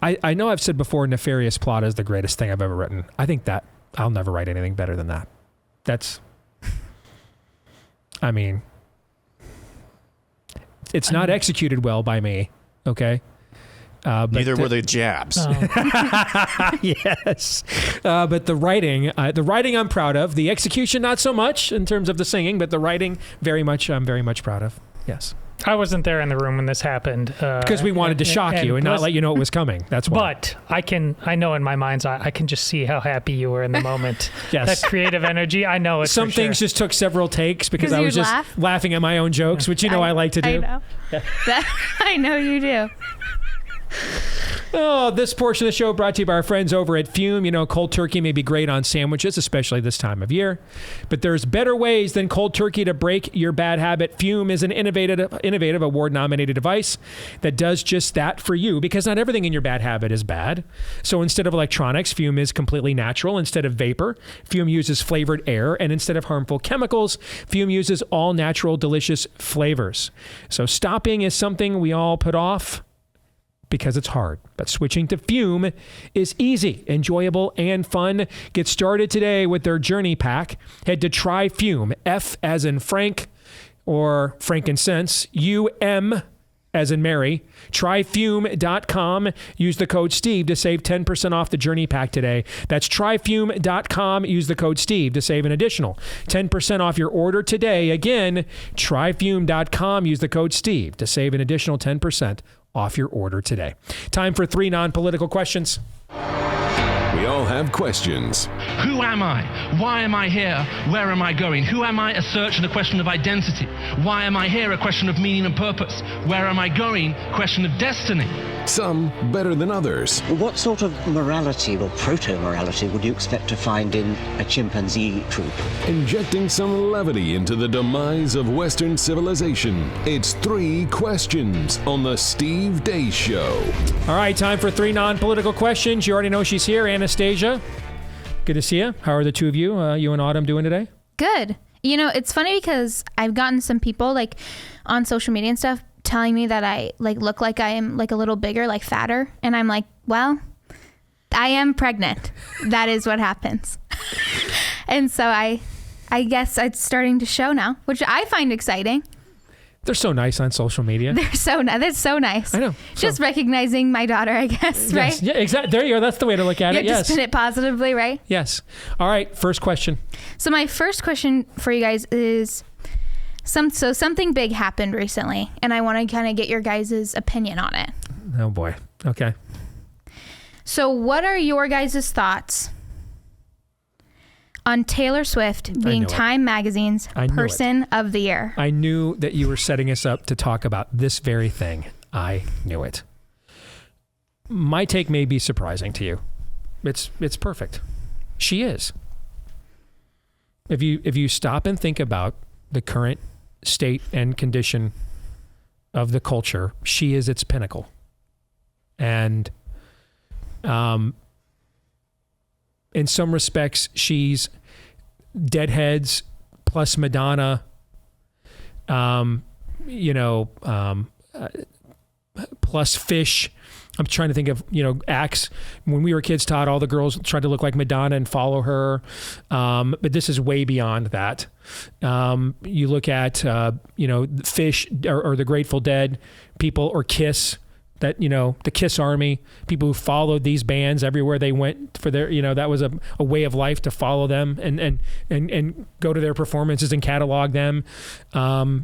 Speaker 1: I know I've said before, Nefarious Plot is the greatest thing I've ever written. I think that I'll never write anything better than that. It's not executed well by me, okay?
Speaker 2: Neither were the jabs.
Speaker 1: Oh. Yes. But the writing I'm proud of. The execution, not so much in terms of the singing, but the writing, I'm very much proud of. Yes.
Speaker 8: I wasn't there in the room when this happened.
Speaker 1: Because we wanted to shock you and not let you know it was coming. That's why.
Speaker 8: But I know in my mind's eye, I can just see how happy you were in the moment.
Speaker 1: Yes.
Speaker 8: That creative energy, I know it.
Speaker 1: Some things just took several takes because I was just laughing at my own jokes, which I like to do.
Speaker 11: I know.
Speaker 1: Yeah.
Speaker 11: I know you do.
Speaker 1: Oh, this portion of the show brought to you by our friends over at Fume. You know, cold turkey may be great on sandwiches, especially this time of year. But there's better ways than cold turkey to break your bad habit. Fume is an innovative award-nominated device that does just that for you, because not everything in your bad habit is bad. So instead of electronics, Fume is completely natural. Instead of vapor, Fume uses flavored air. And instead of harmful chemicals, Fume uses all natural, delicious flavors. So stopping is something we all put off because it's hard. But switching to Fume is easy, enjoyable, and fun. Get started today with their Journey Pack. Head to Try Fume, F as in Frank, or frankincense, U-M as in Mary. Tryfume.com. Use the code Steve to save 10% off the Journey Pack today. That's tryfume.com. Use the code Steve to save an additional 10% off your order today. Again, tryfume.com. Use the code Steve to save an additional 10% off your order today. Time for 3 non-political questions.
Speaker 12: We all have questions.
Speaker 13: Who am I? Why am I here? Where am I going? Who am I? A search and a question of identity. Why am I here? A question of meaning and purpose. Where am I going? Question of destiny.
Speaker 12: Some better than others.
Speaker 14: What sort of morality or proto-morality would you expect to find in a chimpanzee troop?
Speaker 12: Injecting some levity into the demise of Western civilization. It's 3 Questions on the Steve Deace Show.
Speaker 1: All right, time for 3 non-political questions. You already know she's here, Anastasia. Good to see you. How are the two of you, you and Autumn, doing today?
Speaker 11: Good. You know, it's funny because I've gotten some people like on social media and stuff telling me that I like look like I am like a little bigger, like fatter. And I'm like, well, I am pregnant. That is what happens. And so I guess it's starting to show now, which I find exciting.
Speaker 1: They're so nice on social media.
Speaker 11: That's so nice.
Speaker 1: I know.
Speaker 11: Just recognizing my daughter, I guess, right?
Speaker 1: Yes. Yeah, exactly. There you go. That's the way to look at it.
Speaker 11: Yes. To spin it positively, right?
Speaker 1: Yes. All right. First question.
Speaker 11: So my first question for you guys is, something big happened recently, and I want to kind of get your guys' opinion on it.
Speaker 1: Oh boy. Okay.
Speaker 11: So what are your guys' thoughts on Taylor Swift being Time Magazine's Person of the Year?
Speaker 1: I knew that you were setting us up to talk about this very thing. I knew it. My take may be surprising to you. It's perfect. She is. If you stop and think about the current state and condition of the culture, she is its pinnacle. And in some respects, she's Deadheads plus Madonna, plus Fish. I'm trying to think of, acts. When we were kids, Todd, all the girls tried to look like Madonna and follow her. But this is way beyond that. You look at, Fish or the Grateful Dead people, or Kiss. That, the Kiss Army, people who followed these bands everywhere they went for their, that was a way of life to follow them and go to their performances and catalog them. I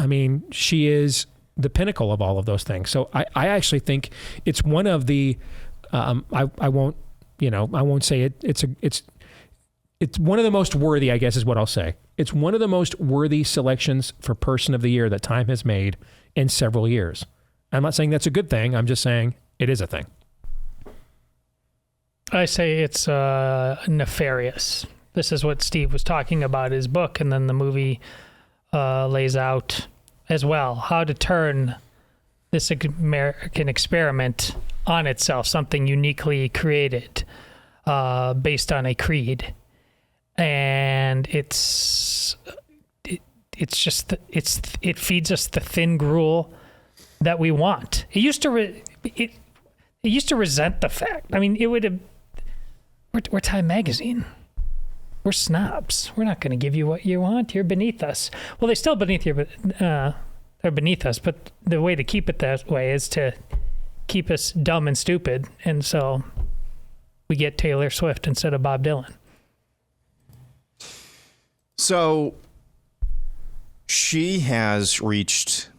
Speaker 1: mean, she is the pinnacle of all of those things. So I actually think it's one of the, I won't say it. It's one of the most worthy, I guess is what I'll say. It's one of the most worthy selections for Person of the Year that Time has made in several years. I'm not saying that's a good thing. I'm just saying it is a thing.
Speaker 8: I say it's nefarious. This is what Steve was talking about in his book, and then the movie lays out as well how to turn this American experiment on itself, something uniquely created based on a creed. And it feeds us the thin gruel that we want. It used to resent the fact. I mean, we're Time Magazine. We're snobs. We're not going to give you what you want. You're beneath us. Well, they're still beneath you, but they're beneath us. But the way to keep it that way is to keep us dumb and stupid. And so we get Taylor Swift instead of Bob Dylan.
Speaker 2: So she has reached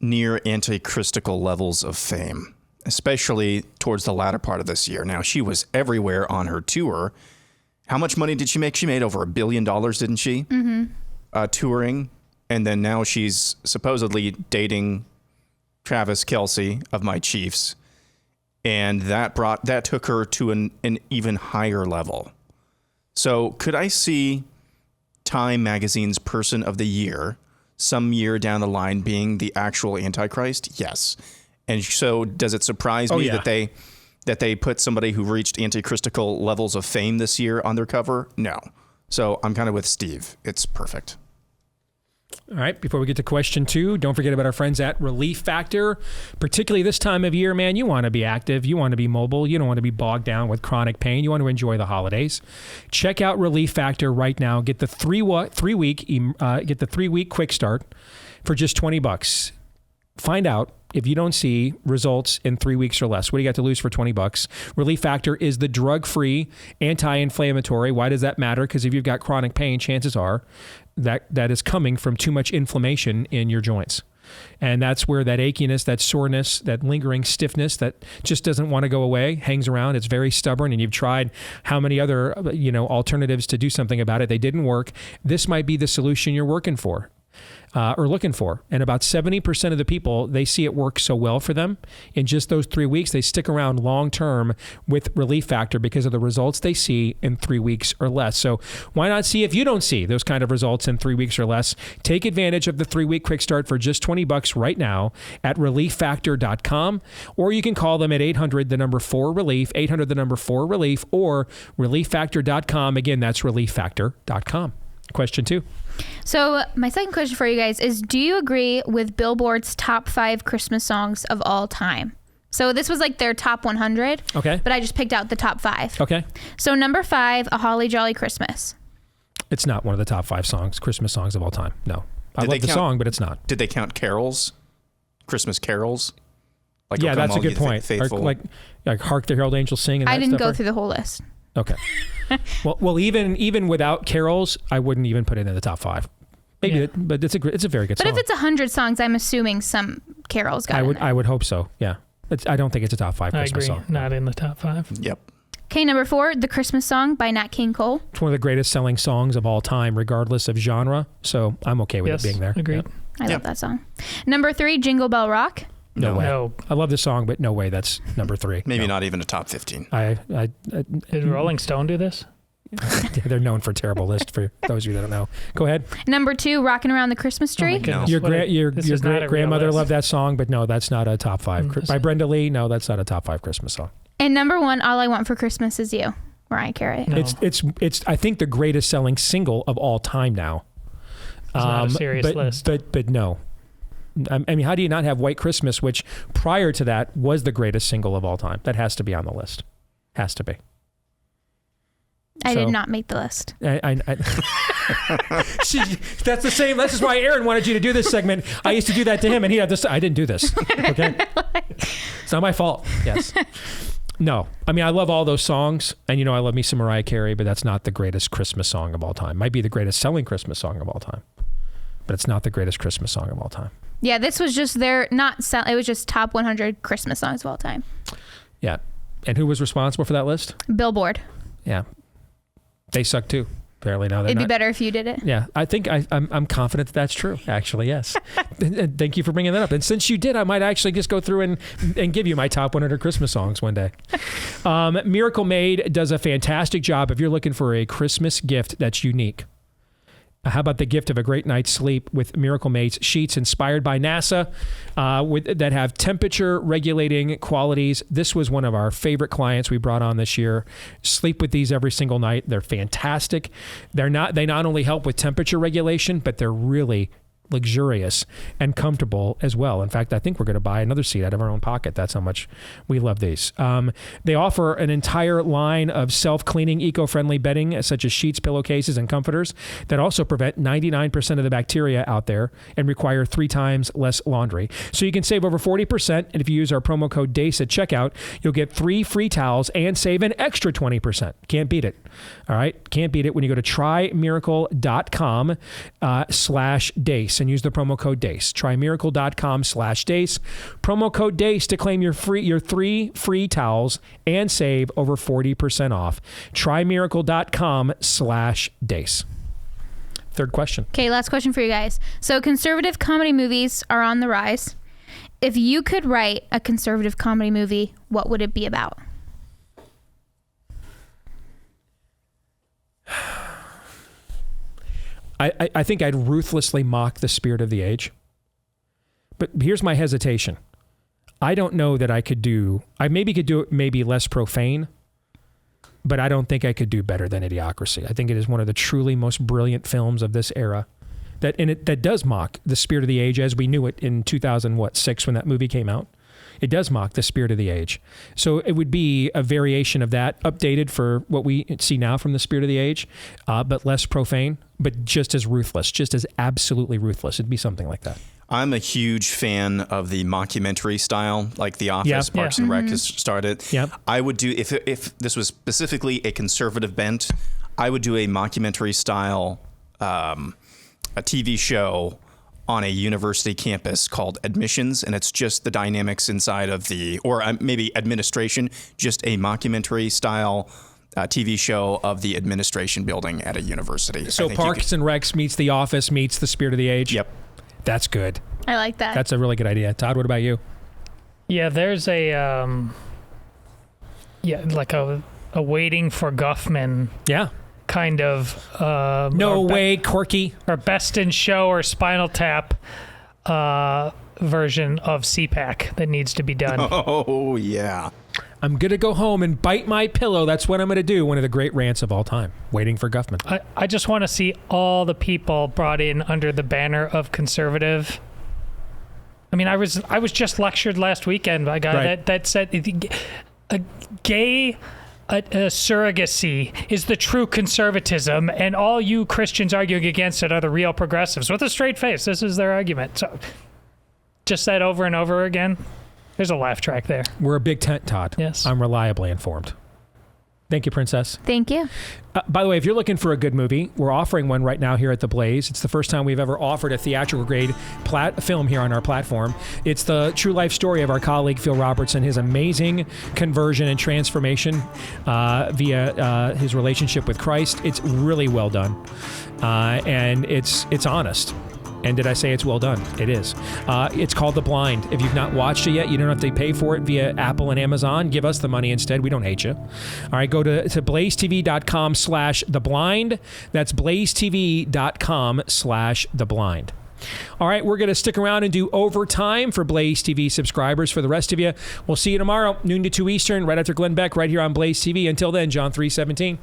Speaker 2: near antichristical levels of fame, especially towards the latter part of this year. Now, she was everywhere on her tour. How much money did she make? She made over $1 billion, didn't she? Mm-hmm. Touring. And then now she's supposedly dating Travis Kelce of my Chiefs. And that took her to an even higher level. So could I see Time Magazine's Person of the Year some year down the line being the actual Antichrist? Yes. And so does it surprise me that they put somebody who reached antichristical levels of fame this year on their cover? No. So I'm kind of with Steve. It's perfect.
Speaker 1: All right. Before we get to question 2, don't forget about our friends at Relief Factor. Particularly this time of year, man, you want to be active. You want to be mobile. You don't want to be bogged down with chronic pain. You want to enjoy the holidays. Check out Relief Factor right now. Get the 3-week quick start for just $20. Find out if you don't see results in 3 weeks or less. What do you got to lose for $20? Relief Factor is the drug-free anti-inflammatory. Why does that matter? Because if you've got chronic pain, chances are that is coming from too much inflammation in your joints. And that's where that achiness, that soreness, that lingering stiffness that just doesn't want to go away hangs around. It's very stubborn, and you've tried how many other, alternatives to do something about it. They didn't work. This might be the solution you're working for. Or looking for. And about 70% of the people, they see it work so well for them. In just those 3 weeks, they stick around long term with Relief Factor because of the results they see in 3 weeks or less. So why not see if you don't see those kind of results in 3 weeks or less? Take advantage of the 3-week quick start for just $20 right now at relieffactor.com, or you can call them at 800-4-RELIEF, 800-4-RELIEF, or relieffactor.com. Again, that's relieffactor.com. Question 2.
Speaker 11: So my second question for you guys is, do you agree with Billboard's top 5 Christmas songs of all time? So this was like their top 100.
Speaker 1: Okay.
Speaker 11: But I just picked out the top 5.
Speaker 1: Okay.
Speaker 11: So number 5, A Holly Jolly Christmas.
Speaker 1: It's not one of the top 5 Christmas songs of all time. No. I love the song, but it's not.
Speaker 2: Did they count carols? Christmas carols? Like,
Speaker 1: yeah, that's a good point.
Speaker 2: Faithful.
Speaker 1: Like Hark the Herald Angels Sing. And
Speaker 11: I didn't
Speaker 1: go
Speaker 11: through the whole list.
Speaker 1: Okay. well, even without carols, I wouldn't even put it in the top 5. Maybe, but it's a very good song.
Speaker 11: But if it's 100 songs, I'm assuming some carols got in there.
Speaker 1: I would hope so. Yeah. I don't think it's a top 5 Christmas song.
Speaker 8: Not in the top 5.
Speaker 2: Yep.
Speaker 11: Okay, number 4, The Christmas Song by Nat King Cole.
Speaker 1: It's one of the greatest selling songs of all time, regardless of genre. So I'm okay with it being there.
Speaker 8: Agreed.
Speaker 1: Yep.
Speaker 11: I love that song. Number 3, Jingle Bell Rock.
Speaker 1: No way. I love the song, but no way that's number 3.
Speaker 2: Maybe not even a top 15.
Speaker 8: Did Rolling Stone do this?
Speaker 1: They're known for a terrible list, for those of you that don't know. Go ahead.
Speaker 11: Number 2, Rockin' Around the Christmas Tree.
Speaker 1: No. Your great grandmother loved that song, but no, that's not a top 5. By Brenda Lee, no, that's not a top 5 Christmas song.
Speaker 11: And number 1, All I Want for Christmas Is You, Mariah Carey.
Speaker 1: No. It's I think the greatest selling single of all time now.
Speaker 8: It's not a serious list.
Speaker 1: But no. I mean, how do you not have White Christmas, which prior to that was the greatest single of all time? That has to be on the list. Has to be.
Speaker 11: I did not make the list.
Speaker 1: That's the same. This is why Aaron wanted you to do this segment. I used to do that to him, and he had this. I didn't do this. Okay, it's not my fault. Yes. No. I mean, I love all those songs, and I love me some Mariah Carey, but that's not the greatest Christmas song of all time. Might be the greatest selling Christmas song of all time, but it's not the greatest Christmas song of all time.
Speaker 11: Yeah, this was just it was just top 100 Christmas songs of all time.
Speaker 1: Yeah. And who was responsible for that list?
Speaker 11: Billboard.
Speaker 1: Yeah. They suck too. Apparently now
Speaker 11: it'd be better if you did it.
Speaker 1: Yeah, I think I'm confident that's true. Actually, yes. And thank you for bringing that up. And since you did, I might actually just go through and give you my top 100 Christmas songs one day. Miracle Made does a fantastic job if you're looking for a Christmas gift that's unique. How about the gift of a great night's sleep with Miracle Made's sheets inspired by NASA that have temperature regulating qualities? This was one of our favorite clients we brought on this year. Sleep with these every single night. They're fantastic. They not only help with temperature regulation, but they're really luxurious and comfortable as well. In fact, I think we're going to buy another seat out of our own pocket. That's how much we love these. They offer an entire line of self-cleaning, eco-friendly bedding, such as sheets, pillowcases, and comforters that also prevent 99% of the bacteria out there and require 3 times less laundry. So you can save over 40%. And if you use our promo code DACE at checkout, you'll get 3 free towels and save an extra 20%. Can't beat it. All right. Can't beat it when you go to trymiracle.com/DACE and use the promo code DACE. Trymiracle.com/DACE. Promo code DACE to claim your 3 free towels and save over 40% off. Trymiracle.com/DACE. Third question.
Speaker 11: Okay, last question for you guys. So conservative comedy movies are on the rise. If you could write a conservative comedy movie, what would it be about?
Speaker 1: I think I'd ruthlessly mock the spirit of the age. But here's my hesitation. I don't know that I could do it maybe less profane, but I don't think I could do better than Idiocracy. I think it is one of the truly most brilliant films of this era that does mock the spirit of the age as we knew it in 2006 when that movie came out. It does mock the spirit of the age. So it would be a variation of that, updated for what we see now from the spirit of the age, but less profane, but just as ruthless, just as absolutely ruthless. It'd be something like that.
Speaker 2: I'm a huge fan of the mockumentary style, like The Office, Parks and Rec has started.
Speaker 1: Yep.
Speaker 2: I would do, if this was specifically a conservative bent, I would do a mockumentary style, a TV show on a university campus called Admissions, and it's just the dynamics inside of or maybe administration, just a mockumentary style TV show of the administration building at a university.
Speaker 1: So Parks and Recs meets The Office meets The Spirit of the Age?
Speaker 2: Yep.
Speaker 1: That's good.
Speaker 11: I like that.
Speaker 1: That's a really good idea. Todd, what about you?
Speaker 8: Yeah, there's a like a Waiting for Guffman.
Speaker 1: Yeah.
Speaker 8: Kind of
Speaker 1: No Way, Corky,
Speaker 8: or Best in Show or Spinal Tap version of CPAC that needs to be done.
Speaker 2: Oh yeah.
Speaker 1: I'm gonna go home and bite my pillow. That's what I'm gonna do. One of the great rants of all time. Waiting for Guffman.
Speaker 8: I just want to see all the people brought in under the banner of conservative. I mean, I was just lectured last weekend by a guy that said a gay surrogacy is the true conservatism, and all you Christians arguing against it are the real progressives. With a straight face, this is their argument. So, just that over and over again. There's a laugh track there.
Speaker 1: We're a big tent, Todd.
Speaker 8: Yes.
Speaker 1: I'm reliably informed. Thank you, Princess.
Speaker 11: Thank you.
Speaker 1: By the way, if you're looking for a good movie, we're offering one right now here at The Blaze. It's the first time we've ever offered a theatrical grade film here on our platform. It's the true life story of our colleague Phil Robertson, his amazing conversion and transformation via his relationship with Christ. It's really well done, and it's honest. And did I say it's well done? It is. It's called The Blind. If you've not watched it yet, you don't have to pay for it via Apple and Amazon. Give us the money instead. We don't hate you. All right, go to blazetv.com/theblind. That's blazetv.com/theblind. All right, we're going to stick around and do overtime for Blaze TV subscribers. For the rest of you, we'll see you tomorrow, noon to 2 Eastern, right after Glenn Beck, right here on Blaze TV. Until then, John 3:17.